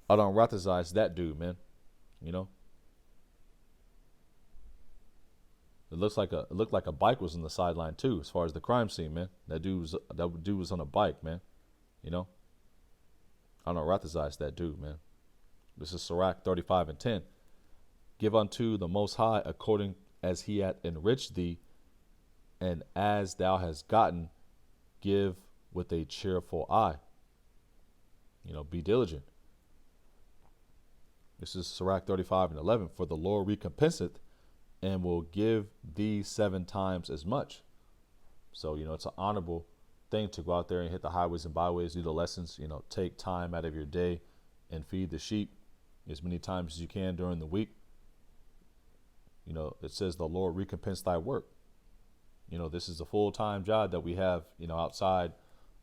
I don't ratize that dude, man. You know. It looked like a bike was on the sideline too, as far as the crime scene, man. That dude was on a bike, man. You know. I don't ratize that dude, man. This is Sirach 35:10. Give unto the Most High according as he hath enriched thee, and as thou hast gotten, give with a cheerful eye. You know, be diligent. This is Sirach 35:11. For the Lord recompenseth, and will give thee 7 times as much. So, you know, it's an honorable thing to go out there and hit the highways and byways, do the lessons, you know, take time out of your day and feed the sheep as many times as you can during the week. You know, it says the Lord recompense thy work. You know, this is a full-time job that we have, you know, outside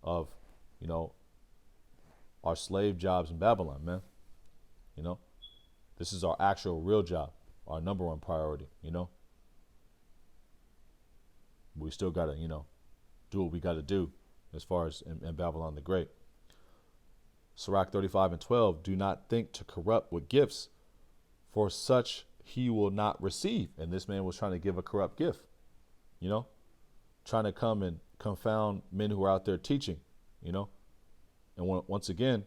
of, you know, our slave jobs in Babylon, man. You know, this is our actual real job, our number 1 priority, you know. We still got to, you know, do what we got to do as far as in Babylon the Great. Sirach 35:12, do not think to corrupt with gifts, for such he will not receive. And this man was trying to give a corrupt gift, you know, trying to come and confound men who are out there teaching, you know. And once again,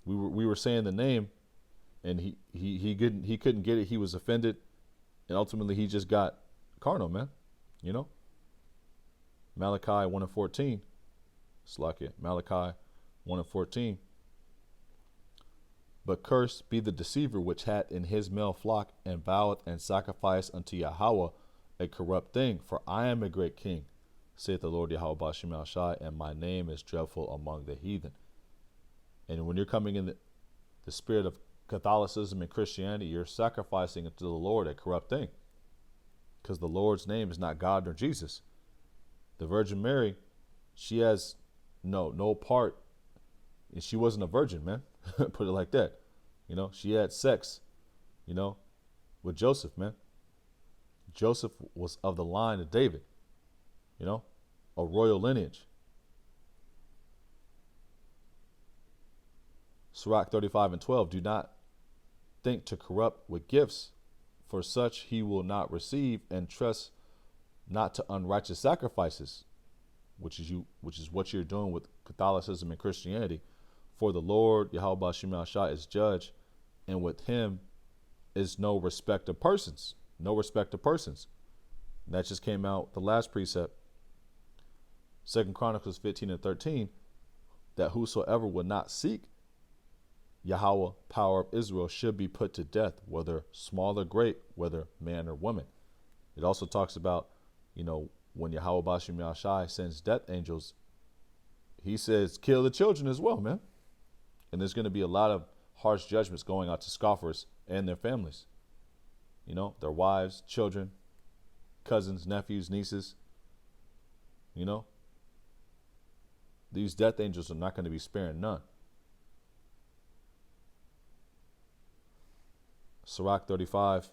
we were saying the name, and he couldn't get it. He was offended, and ultimately he just got carnal, man, you know. Malachi 1:14 Slakia, Malachi 1 and 14. But cursed be the deceiver which hath in his male flock and voweth and sacrifice unto Yahweh a corrupt thing. For I am a great king, saith the Lord Yahweh Bashim Al Shai, and my name is dreadful among the heathen. And when you're coming in the spirit of Catholicism and Christianity, you're sacrificing unto the Lord a corrupt thing, because the Lord's name is not God nor Jesus. The Virgin Mary, she has no part, and she wasn't a virgin, man. Put it like that. You know, she had sex, you know, with Joseph, man. Joseph was of the line of David, you know, a royal lineage. Sirach 35 and 12, do not think to corrupt with gifts, for such he will not receive, and trust not to unrighteous sacrifices, which is what you're doing with Catholicism and Christianity. For the Lord Yahweh Bashim Shah is judge, and with him is no respect of persons. No respect of persons. And that just came out the last precept, 2 Chronicles 15 and 13, that whosoever would not seek Yahweh, power of Israel, should be put to death, whether small or great, whether man or woman. It also talks about, you know, when Yahweh Bashim Yahshai sends death angels, he says, kill the children as well, man. And there's going to be a lot of harsh judgments going out to scoffers and their families. You know, their wives, children, cousins, nephews, nieces. You know, these death angels are not going to be sparing none. Sirach 35,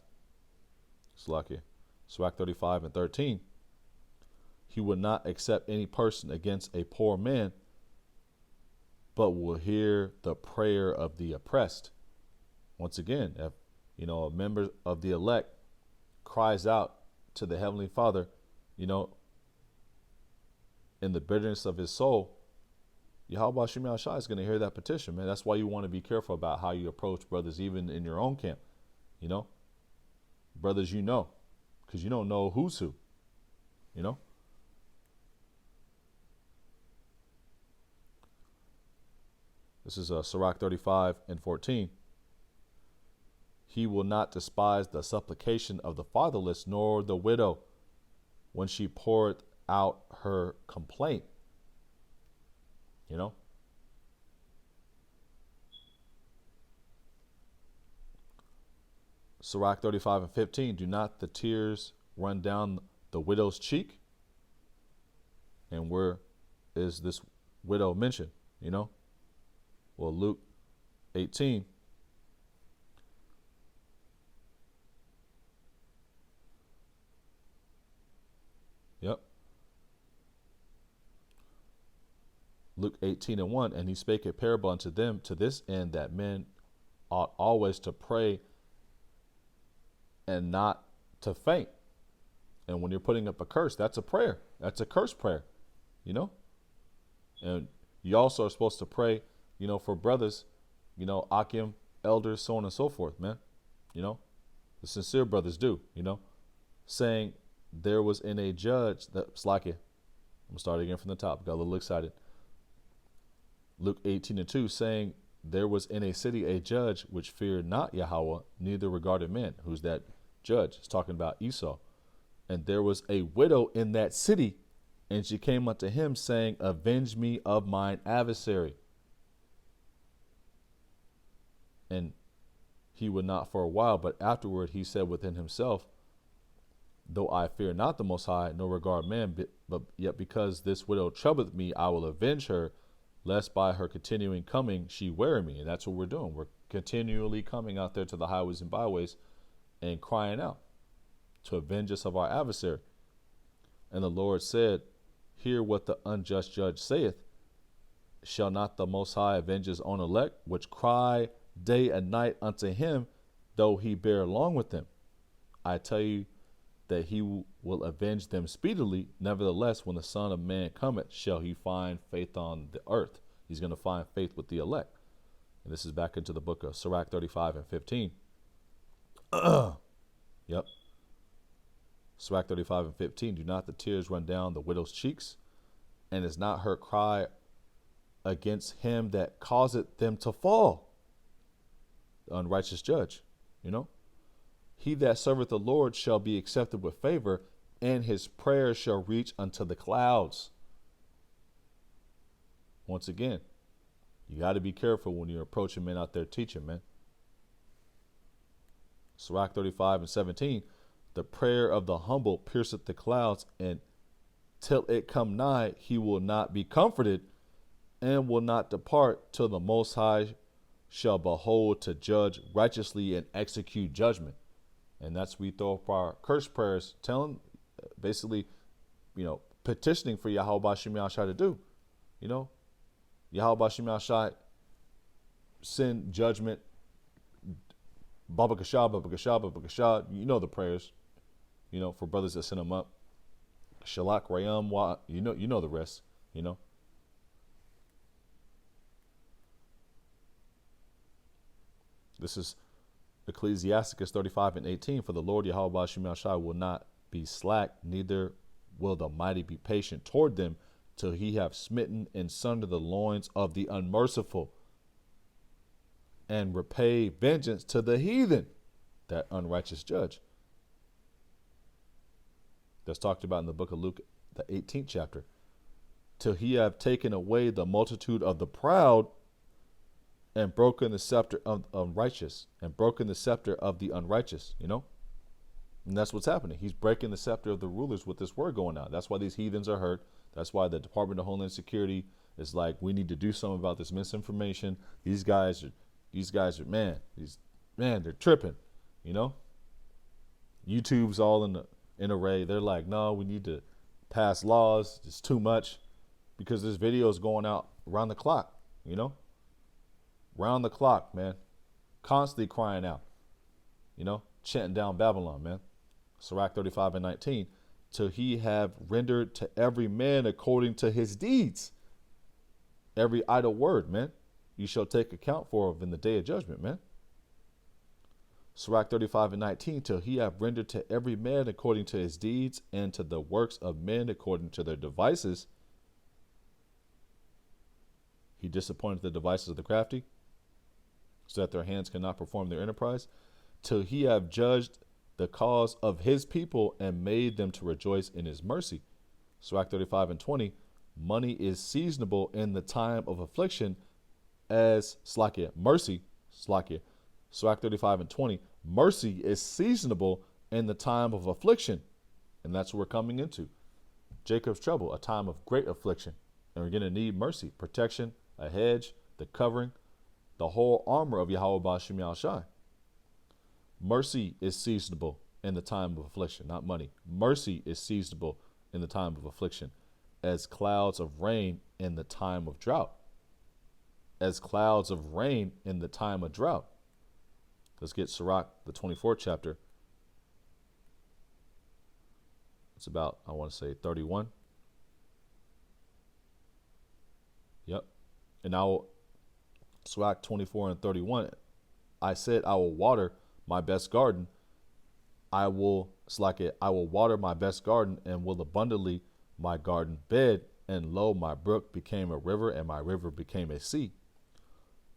Slakia, Sirach 35 and 13. He would not accept any person against a poor man, but will hear the prayer of the oppressed. Once again, if, you know, a member of the elect cries out to the Heavenly Father, you know, in the bitterness of his soul, Yahweh Shema Shai is going to hear that petition, man. That's why you want to be careful about how you approach brothers, even in your own camp. You know, brothers, you know, because you don't know who's who, you know. This is Sirach 35 and 14. He will not despise the supplication of the fatherless, nor the widow when she poureth out her complaint. You know? Sirach 35 and 15. Do not the tears run down the widow's cheek? And where is this widow mentioned? You know? Well, Luke 18. Yep. Luke 18 and 1. And he spake a parable unto them to this end, that men ought always to pray and not to faint. And when you're putting up a curse, that's a prayer. That's a curse prayer, you know? And you also are supposed to pray, you know, for brothers, you know, Akim, elders, so on and so forth, man. You know, the sincere brothers do, you know, saying there was in a judge that, Slakia, I'm going to start again from the top, got a little excited. Luke 18 and 2, saying there was in a city a judge which feared not Yahweh, neither regarded men. Who's that judge? It's talking about Esau. And there was a widow in that city, and she came unto him, saying, avenge me of mine adversary. And he would not for a while, but afterward he said within himself, though I fear not the Most High, nor regard man, but yet because this widow troubleth me, I will avenge her, lest by her continuing coming she weary me. And that's what we're doing. We're continually coming out there to the highways and byways and crying out to avenge us of our adversary. And the Lord said, hear what the unjust judge saith. Shall not the Most High avenge his own elect, which cry day and night unto him, though he bear long with them? I tell you that he will avenge them speedily. Nevertheless, when the Son of Man cometh, shall he find faith on the earth? He's going to find faith with the elect. And this is back into the book of Sirach 35 and 15. Yep. Sirach 35 and 15. Do not the tears run down the widow's cheeks? And is not her cry against him that causeth them to fall, the unrighteous judge, you know. He that serveth the Lord shall be accepted with favor, and his prayers shall reach unto the clouds. Once again, you got to be careful when you're approaching men out there teaching, man. Sirach 35 and 17, the prayer of the humble pierceth the clouds, and till it come nigh, he will not be comforted, and will not depart till the Most High shall behold to judge righteously and execute judgment. And that's we throw up our curse prayers, telling, basically, you know, petitioning for Yahweh Bashim Yahshai to do. You know, Yahweh Bashim Yahshai send judgment. Baba Kasha, Baba Kasha, Baba Kasha. You know the prayers, you know, for brothers that send them up. Shalak Rayam, you know the rest, you know. This is Ecclesiasticus 35 and 18. For the Lord Yahweh Bashim Yahshai will not be slack, neither will the mighty be patient toward them, till he have smitten and sundered the loins of the unmerciful, and repay vengeance to the heathen, that unrighteous judge. That's talked about in the book of Luke, the 18th chapter. Till he have taken away the multitude of the proud, and broken the scepter of the unrighteous, and broken the scepter of the unrighteous, you know? And that's what's happening. He's breaking the scepter of the rulers with this word going out. That's why these heathens are hurt. That's why the Department of Homeland Security is like, we need to do something about this misinformation. These guys are, man, they're tripping, you know? YouTube's all in array. They're like, no, we need to pass laws. It's too much, because there's videos going out around the clock, you know? Round the clock, man. Constantly crying out, you know, chanting down Babylon, man. Sirach 35 and 19. Till he have rendered to every man according to his deeds. Every idle word, man, you shall take account for in the day of judgment, man. Sirach 35 and 19. Till he have rendered to every man according to his deeds, and to the works of men according to their devices. He disappointed the devices of the crafty, so that their hands cannot perform their enterprise, till he have judged the cause of his people, and made them to rejoice in his mercy. Sirach 35 and 20, money is seasonable in the time of affliction, as mercy. Sirach 35 and 20, mercy is seasonable in the time of affliction. And that's what we're coming into. Jacob's trouble, a time of great affliction. And we're going to need mercy, protection, a hedge, the covering, the whole armor of Yahweh Bashim Yahshai. Mercy is seasonable in the time of affliction, not money. Mercy is seasonable in the time of affliction, as clouds of rain in the time of drought. As clouds of rain in the time of drought. Let's get Sirach, the 24th chapter. It's about, I want to say, 31. Yep. And Sirach 24 and 31, I said, I will water my best garden. I will water my best garden, and will abundantly my garden bed. And lo, my brook became a river, and my river became a sea.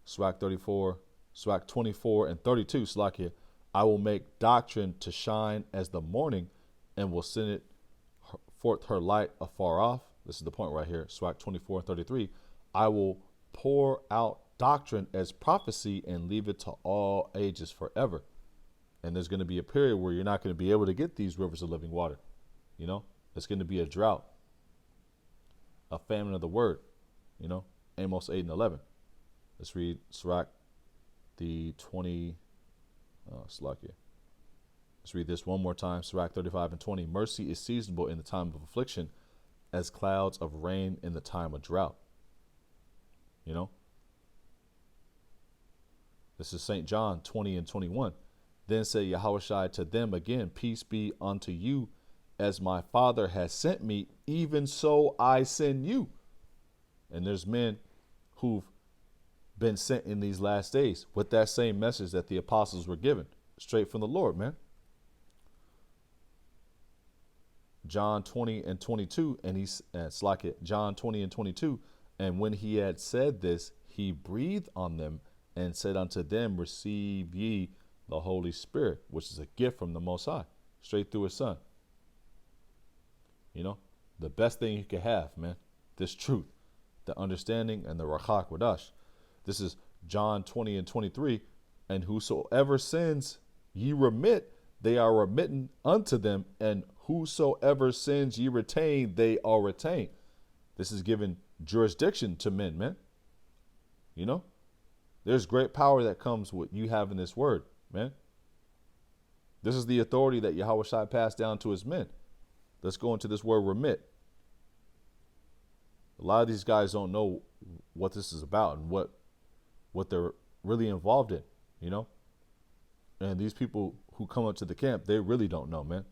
Sirach 24 and 32, Slakia, I will make doctrine to shine as the morning, and will send it forth her light afar off. This is the point right here. Sirach 24 and 33, I will pour out doctrine as prophecy, and leave it to all ages forever. And there's going to be a period where you're not going to be able to get these rivers of living water. You know, it's going to be a drought, a famine of the word, you know, Amos 8 and 11. Let's read Sirach, the 20, Slakia. Let's read this one more time. Sirach 35 and 20. Mercy is seasonable in the time of affliction, as clouds of rain in the time of drought. You know, this is St. John 20 and 21. Then said Yahushua to them again, peace be unto you, as my Father has sent me, even so I send you. And there's men who've been sent in these last days with that same message that the apostles were given, straight from the Lord, man. John 20 and 22, and he's like it. John 20 and 22. And when he had said this, he breathed on them and said unto them, receive ye the Holy Spirit, which is a gift from the Most High, straight through his son. You know, the best thing you could have, man, this truth, the understanding and the Rachak Wadash. This is John 20 and 23. And whosoever sins ye remit, they are remitted unto them. And whosoever sins ye retain, they are retained. This is given jurisdiction to men, man. You know, there's great power that comes with you having this word, man. This is the authority that Yahweh Shai passed down to his men. Let's go into this word remit. A lot of these guys don't know what this is about and what they're really involved in, you know. And these people who come up to the camp, they really don't know, man.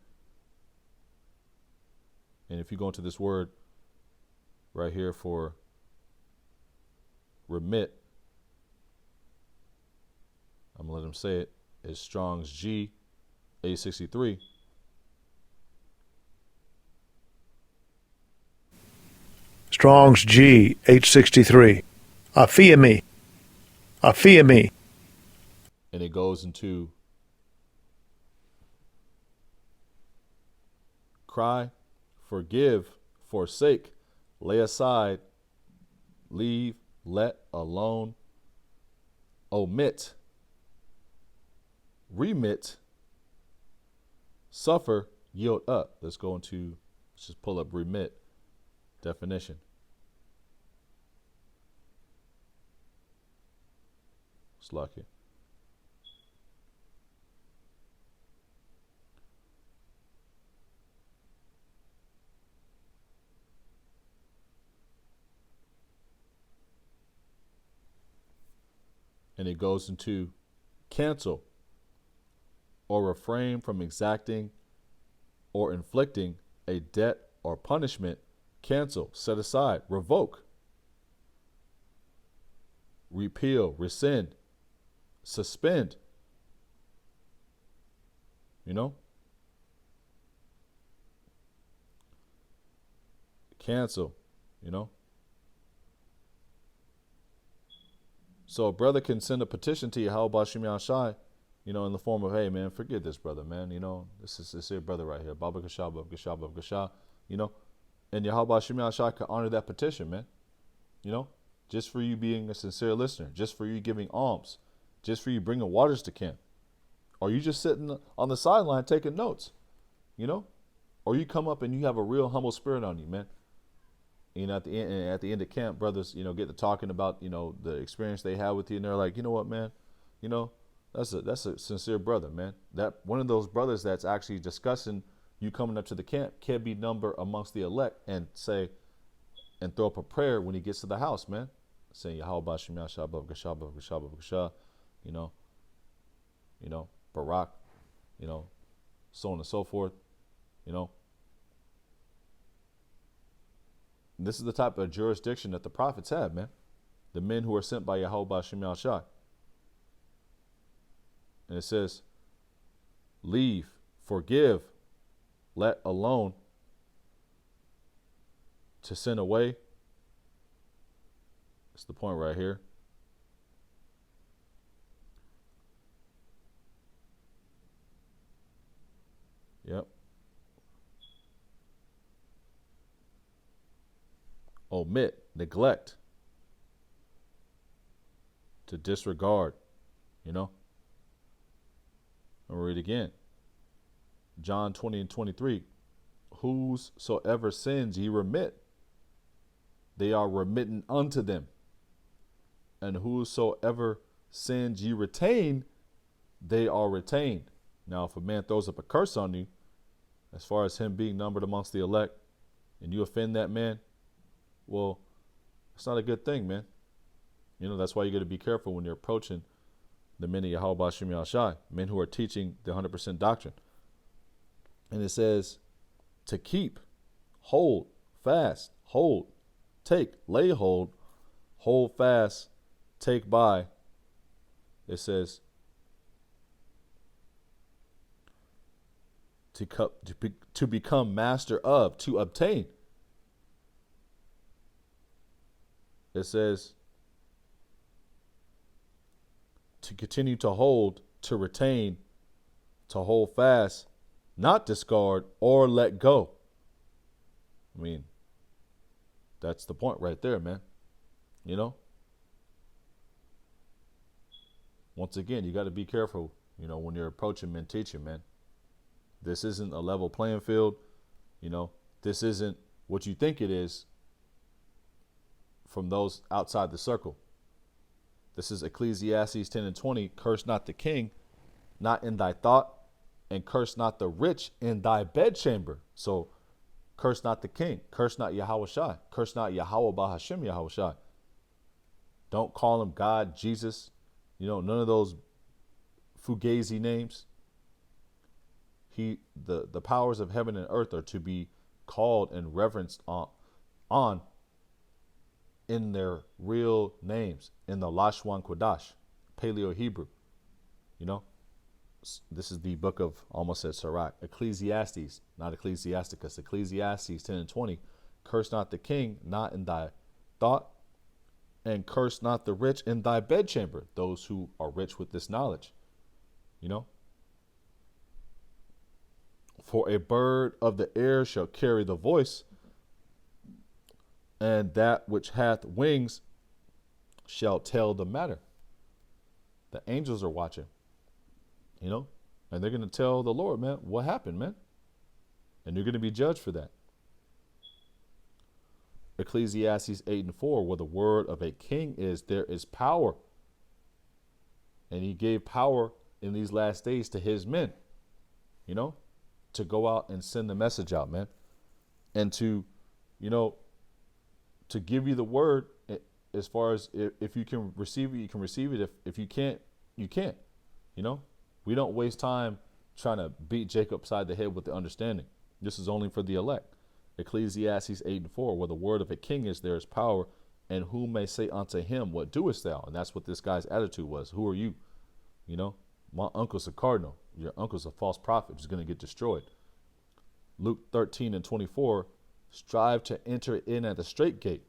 And if you go into this word right here for remit, I'm going to let him say it. It's Strong's G 863. Strong's G 863. Afia me. And it goes into cry, forgive, forsake, lay aside, leave, let, alone, omit, remit, suffer, yield up. Let's just pull up remit definition. Slack it. And it goes into cancel or refrain from exacting or inflicting a debt or punishment. Cancel, set aside, revoke, repeal, rescind, suspend. You know? Cancel, you know? So a brother can send a petition to Yahweh Shai, you know, in the form of, hey, man, forgive this brother, man. You know, this is sincere brother right here. Baba Gasha, Baba Gasha, Baba Gasha, you know. And Yahweh Shai can honor that petition, man. You know, just for you being a sincere listener, just for you giving alms, just for you bringing waters to camp. Or you just sitting on the sideline taking notes, you know. Or you come up and you have a real humble spirit on you, man. You know, at the end of camp, brothers, you know, get to talking about, you know, the experience they had with you, and they're like, you know what, man, you know, that's a sincere brother, man. That one of those brothers that's actually discussing you coming up to the camp can be numbered amongst the elect and say and throw up a prayer when he gets to the house, man, saying Yahweh Shem Yashab Gashab Gashab Gashab, you know, Barak, you know, so on and so forth, you know. This is the type of jurisdiction that the prophets have, man. The men who are sent by Yahweh Shem Yashai. And it says, leave, forgive, let alone, to send away. That's the point right here. Yep. Omit, neglect, to disregard, you know. I'll read again. John 20 and 23. Whosoever sins ye remit, they are remitted unto them. And whosoever sins ye retain, they are retained. Now, if a man throws up a curse on you, as far as him being numbered amongst the elect, and you offend that man, well, it's not a good thing, man. You know, that's why you got to be careful when you're approaching the men of Yahweh Shem Yashai, men who are teaching the 100% doctrine. And it says to keep, hold, fast, hold, take, lay hold fast, take by. It says to become master of, to obtain. it says to continue to hold, to retain, to hold fast, not discard or let go. I mean, that's the point right there, man. You know? Once again, you got to be careful, you know, when you're approaching men teaching, man. This isn't a level playing field. You know, this isn't what you think it is from those outside the circle. This is Ecclesiastes 10 and 20. Curse not the king, not in thy thought, and curse not the rich in thy bedchamber. So curse not the king, curse not Yahweh Shai, curse not Yahweh Bahashem Yahweh Shai. Don't call him God, Jesus, you know, none of those fugazi names. The powers of heaven and earth are to be called and reverenced on in their real names, in the Lashwan Kodash, Paleo Hebrew. You know, this is the book of, almost said Sirach, Ecclesiastes, not Ecclesiasticus, Ecclesiastes 10 and 20. Curse not the king, not in thy thought, and curse not the rich in thy bedchamber, those who are rich with this knowledge. You know, for a bird of the air shall carry the voice, and that which hath wings shall tell the matter. The angels are watching, you know, and they're going to tell the Lord, man, what happened, man? And you're going to be judged for that. Ecclesiastes 8 and 4, where the word of a king is, there is power. And he gave power in these last days to his men, you know, to go out and send the message out, man. And to, you know, to give you the word, as far as if you can receive it, you can receive it. If you can't, you can't. You know, we don't waste time trying to beat Jacob upside the head with the understanding. This is only for the elect. Ecclesiastes 8 and 4, where the word of a king is, there is power, and who may say unto him, what doest thou? And that's what this guy's attitude was. Who are you? You know, my uncle's a cardinal. Your uncle's a false prophet who's going to get destroyed. Luke 13 and 24, strive to enter in at the straight gate.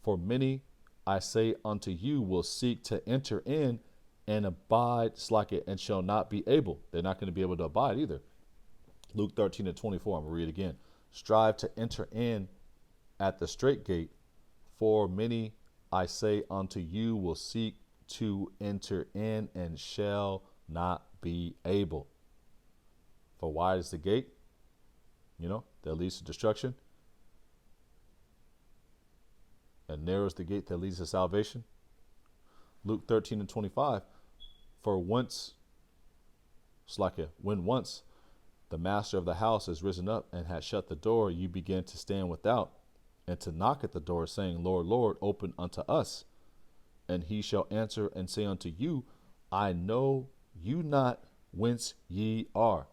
For many, I say unto you, will seek to enter in and abide slack it and shall not be able. They're not going to be able to abide either. Luke 13 and 24, I'm going to read it again. Strive to enter in at the straight gate. For many, I say unto you, will seek to enter in and shall not be able. For wide is the gate, you know, that leads to destruction, and narrow is the gate that leads to salvation. Luke 13 and 25, for once, when once the master of the house is risen up and has shut the door, you begin to stand without and to knock at the door, saying, Lord, Lord, open unto us. And he shall answer and say unto you, I know you not whence ye are.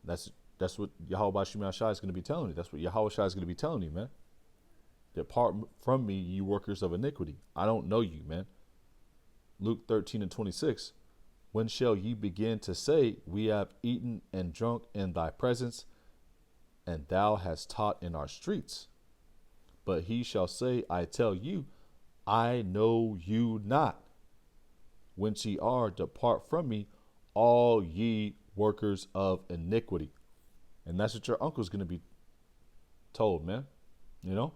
That's what Yahweh Shai is going to be telling you. That's what Yahweh Shai is going to be telling you, man. Depart from me, you workers of iniquity. I don't know you, man. Luke 13 and 26. When shall ye begin to say, we have eaten and drunk in thy presence, and thou hast taught in our streets? But he shall say, I tell you, I know you not. Whence ye are, depart from me, all ye workers of iniquity. And that's what your uncle's going to be told, man. You know?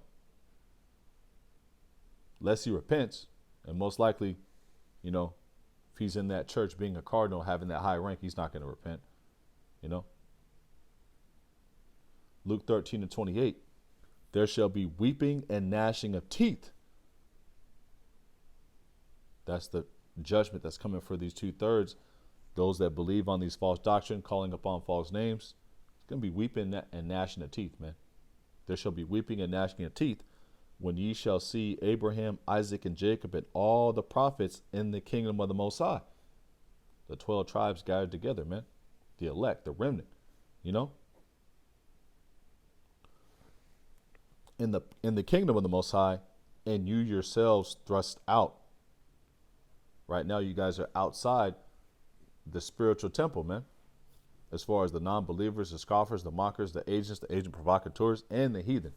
Lest he repents, and most likely, you know, if he's in that church being a cardinal, having that high rank, he's not going to repent. You know? Luke 13 and 28. There shall be weeping and gnashing of teeth. That's the judgment that's coming for these 2/3. Those that believe on these false doctrine, calling upon false names. It's going to be weeping and gnashing of teeth, man. There shall be weeping and gnashing of teeth when ye shall see Abraham, Isaac, and Jacob, and all the prophets in the kingdom of the Most High. The 12 tribes gathered together, man. The elect, the remnant, you know. In the kingdom of the Most High, and you yourselves thrust out. Right now, you guys are outside the spiritual temple, man. As far as the non-believers, the scoffers, the mockers, the agent provocateurs, and the heathen.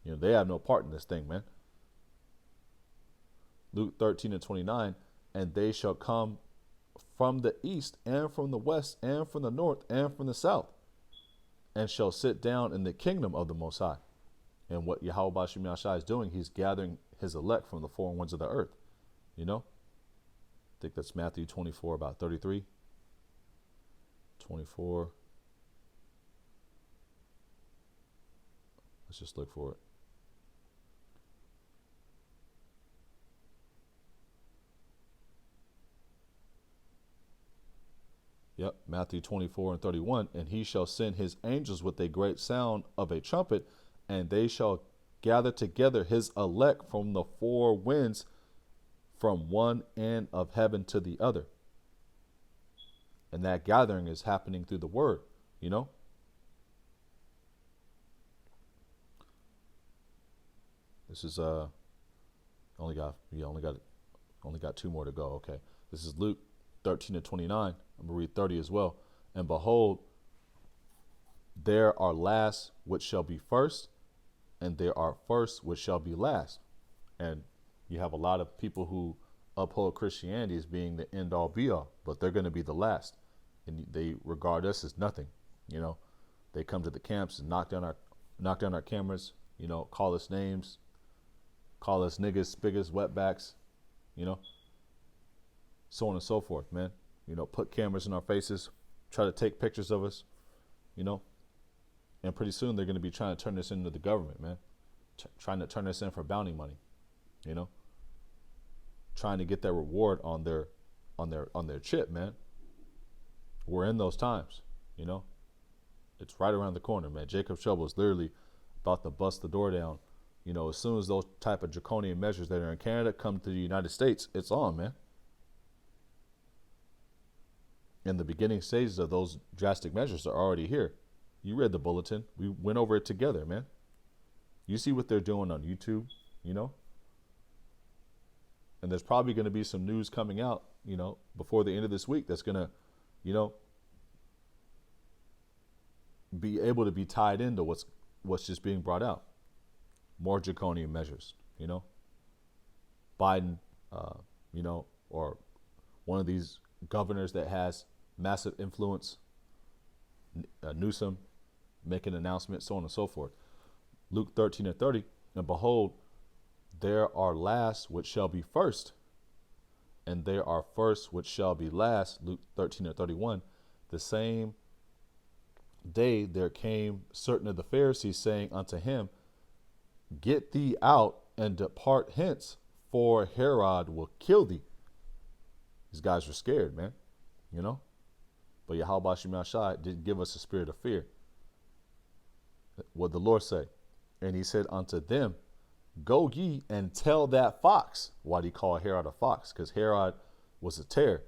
You know, they have no part in this thing, man. Luke 13:29, and they shall come from the east and from the west and from the north and from the south, and shall sit down in the kingdom of the Most High. And what Yahweh Bashim Yashai is doing, he's gathering his elect from the four winds of the earth. You know? I think that's Matthew 24, about 33. 24. Let's just look for it. Yep, Matthew 24:31. And he shall send his angels with a great sound of a trumpet, and they shall gather together his elect from the four winds, from one end of heaven to the other. And that gathering is happening through the word, you know? This is only got two more to go. Okay. This is Luke 13:29. I'm gonna read 30 as well. And behold, there are last which shall be first, and there are first which shall be last. And you have a lot of people who uphold Christianity as being the end all be all, but they're going to be the last, and they regard us as nothing. You know, they come to the camps and knock down our cameras. You know, call us names, call us niggas, spiggers, wetbacks. You know, so on and so forth, man. You know, put cameras in our faces, try to take pictures of us. You know, and pretty soon they're going to be trying to turn this into the government, man. Trying to turn this in for bounty money. You know, trying to get that reward on their chip, man. We're in those times, you know. It's right around the corner, man. Jacob Trouble is literally about to bust the door down. You know, as soon as those type of draconian measures that are in Canada come to the United States, it's on, man. And the beginning stages of those drastic measures are already here. You read the bulletin. We went over it together, man. You see what they're doing on YouTube, you know. And there's probably going to be some news coming out, you know, before the end of this week that's going to, you know, be able to be tied into what's just being brought out. More draconian measures, you know. Biden, you know, or one of these governors that has massive influence, Newsom, make an announcement, so on and so forth. Luke 13:30, and behold, there are last which shall be first, and there are first which shall be last. Luke 13:31. The same day there came certain of the Pharisees, saying unto him, Get thee out and depart hence, for Herod will kill thee. These guys were scared, man, you know. But Yahweh Shema Shai didn't give us a spirit of fear. What the Lord say? And he said unto them, Go ye and tell that fox. Why do you call Herod a fox? Because Herod was a terror,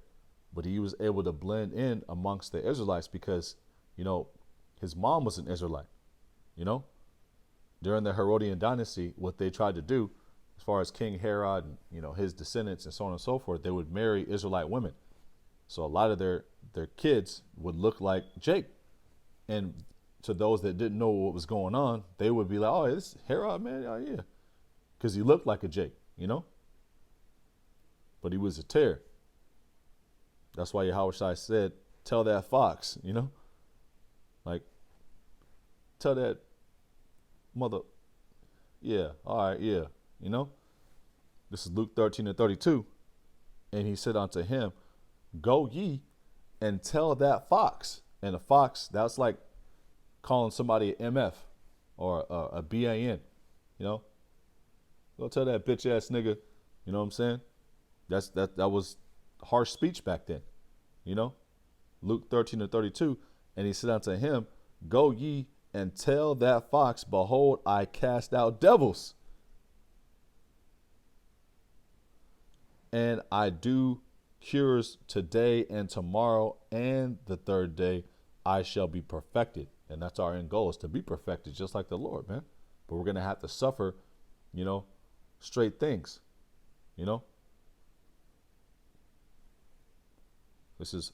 but he was able to blend in amongst the Israelites because, you know, his mom was an Israelite. You know, during the Herodian dynasty, what they tried to do, as far as King Herod and, you know, his descendants and so on and so forth, they would marry Israelite women. So a lot of their kids would look like Jake. And to those that didn't know what was going on, they would be like, oh, this Herod, man, oh, yeah. Because he looked like a Jake, you know? But he was a terror. That's why Yahweh Shai said, tell that fox, you know? Like, tell that mother, yeah, all right, yeah, you know? This is Luke 13:32. And he said unto him, Go ye and tell that fox. And a fox, that's like calling somebody an MF or a BAN, you know? Go tell that bitch ass nigga, you know what I'm saying? That was harsh speech back then, you know? Luke 13:32. And he said unto him, Go ye and tell that fox, Behold, I cast out devils, and I do cures today and tomorrow, and the third day I shall be perfected. And that's our end goal, is to be perfected just like the Lord, man. But we're going to have to suffer, you know, straight things, you know. This is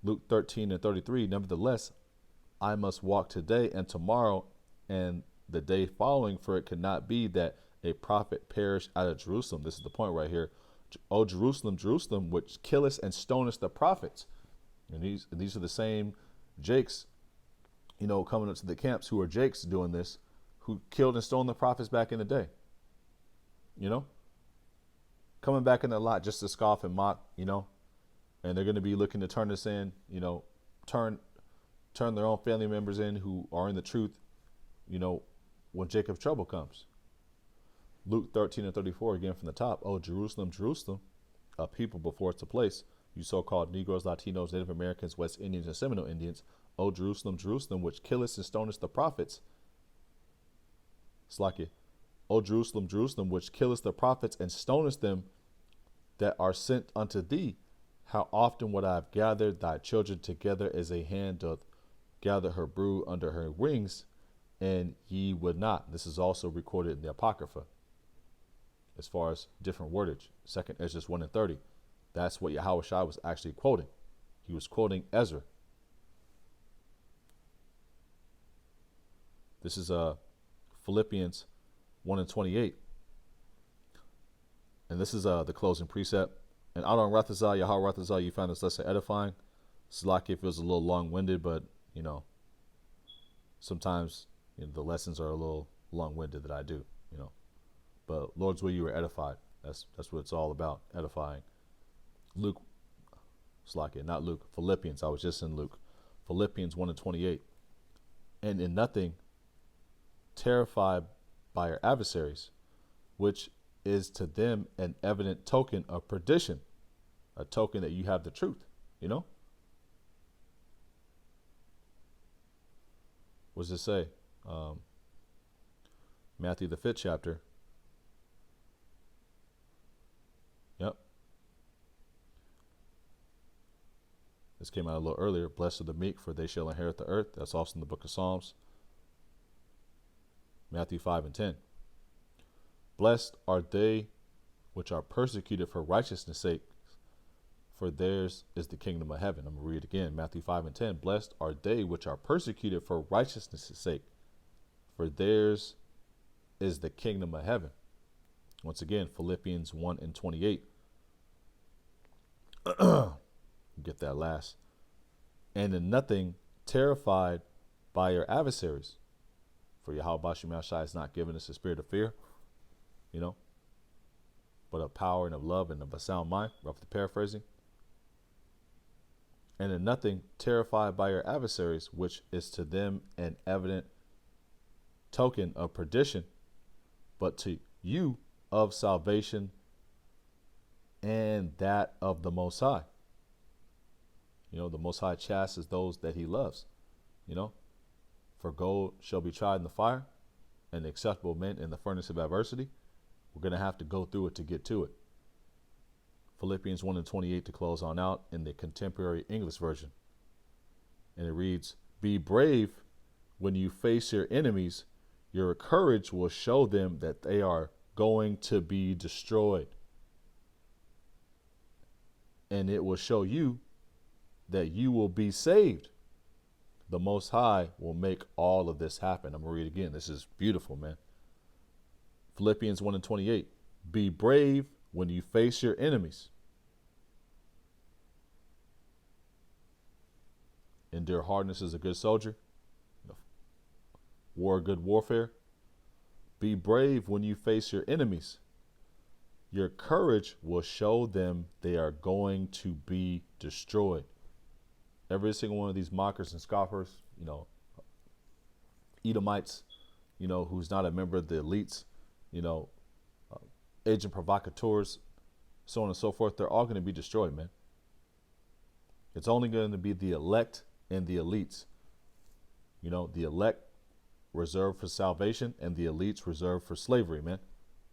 Luke 13:33. Nevertheless, I must walk today and tomorrow and the day following, for it could not be that a prophet perish out of Jerusalem. This is the point right here. O Jerusalem, Jerusalem, which killest and stonest the prophets. And these are the same Jakes, coming up to the camps who are Jakes doing this, who killed and stoned the prophets back in the day. Coming back in the lot just to scoff and mock, and they're going to be looking to turn us in, turn their own family members in who are in the truth, when Jacob's trouble comes. Luke 13:34, again from the top. Oh, Jerusalem, Jerusalem, a people before it's a place, you so-called Negroes, Latinos, Native Americans, West Indians, and Seminole Indians. O Jerusalem, Jerusalem, which killest and stonest the prophets. Slakia. O Jerusalem, Jerusalem, which killest the prophets and stonest them that are sent unto thee. How often would I have gathered thy children together as a hen doth gather her brood under her wings, and ye would not. This is also recorded in the Apocrypha as far as different wordage. 2 Ezra 1:30. That's what Yahushua was actually quoting. He was quoting Ezra. This is Philippians 1:28. And this is the closing precept. And Adon Rathazah, Yahweh Rathazah, you found this lesson edifying. Slaki feels a little long-winded, but, sometimes the lessons are a little long-winded that I do, But Lord's will, you were edified. That's what it's all about, edifying. Luke, Slaki, not Luke, Philippians. I was just in Luke. Philippians 1:28. And in nothing terrified by your adversaries, which is to them an evident token of perdition, a token that you have the truth, What does it say? Matthew the 5th chapter. Yep. This came out a little earlier. Blessed are the meek, for they shall inherit the earth. That's also in the book of Psalms. Matthew 5:10. Blessed are they which are persecuted for righteousness' sake, for theirs is the kingdom of heaven. I'm going to read it again. Matthew 5:10. Blessed are they which are persecuted for righteousness' sake, for theirs is the kingdom of heaven. Once again, Philippians 1:28. Get that last. And in nothing terrified by your adversaries, for Yahweh Bashim Shai has not given us a spirit of fear, but of power and of love and of a sound mind, roughly paraphrasing. And in nothing terrified by your adversaries, which is to them an evident token of perdition, but to you of salvation and that of the Most High. The Most High chasts those that he loves. For gold shall be tried in the fire, and the acceptable men in the furnace of adversity. We're going to have to go through it to get to it. Philippians 1:28 to close on out in the contemporary English version. And it reads, be brave when you face your enemies. Your courage will show them that they are going to be destroyed. And it will show you that you will be saved. The Most High will make all of this happen. I'm going to read again. This is beautiful, man. Philippians 1:28. Be brave when you face your enemies. Endure hardness as a good soldier. War good warfare. Be brave when you face your enemies. Your courage will show them they are going to be destroyed. Every single one of these mockers and scoffers, Edomites, who's not a member of the elites, agent provocateurs, so on and so forth, they're all going to be destroyed, man. It's only going to be the elect and the elites. The elect reserved for salvation and the elites reserved for slavery, man.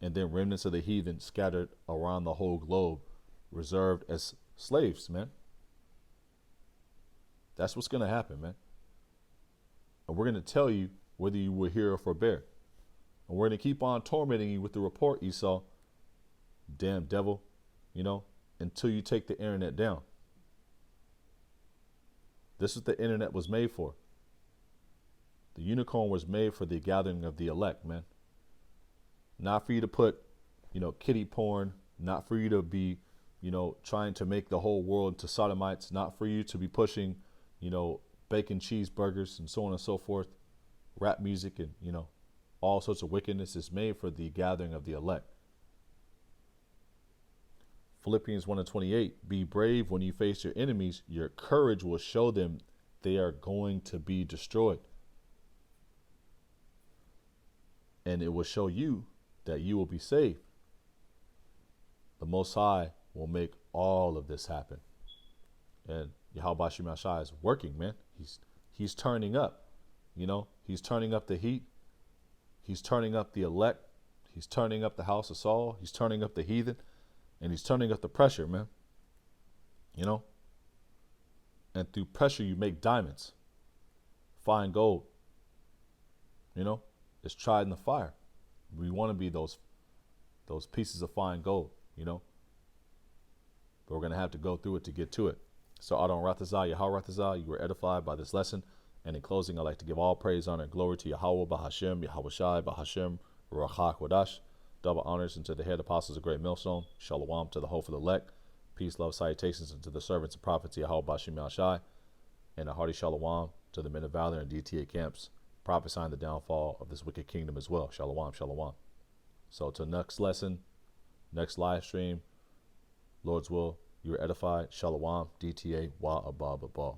And then remnants of the heathen scattered around the whole globe, reserved as slaves, man. That's what's going to happen, man. And we're going to tell you whether you will hear or forbear. And we're going to keep on tormenting you with the report, Esau, damn devil, until you take the internet down. This is what the internet was made for. The unicorn was made for the gathering of the elect, man. Not for you to put, kiddie porn. Not for you to be, trying to make the whole world into sodomites. Not for you to be pushing, bacon cheeseburgers and so on and so forth. Rap music and, all sorts of wickedness is made for the gathering of the elect. Philippians 1:28, be brave when you face your enemies. Your courage will show them they are going to be destroyed. And it will show you that you will be saved. The Most High will make all of this happen. And Yahweh Shem Yahshai is working, man. He's turning up, he's turning up the heat. He's turning up the elect. He's turning up the house of Saul. He's turning up the heathen. And he's turning up the pressure, man. And through pressure, you make diamonds. Fine gold. It's tried in the fire. We want to be those pieces of fine gold, But we're going to have to go through it to get to it. So Adon Rathazah, Yahweh Rathazah, you were edified by this lesson. And in closing, I'd like to give all praise, honor, and glory to Yahweh, Bahashem, Yahweh Shai, Bahashem, Ruach HaKodesh. Double honors unto the head apostles of Great Millstone. Shalom to the hope of the elect. Peace, love, salutations unto the servants and prophets, Yahweh Bashim Yahshai. And a hearty shalom to the men of valor and DTA camps, prophesying the downfall of this wicked kingdom as well. Shalom, shalom. So till next lesson, next live stream, Lord's will, you are edified. Shalom, DTA, Wa Abba Abba.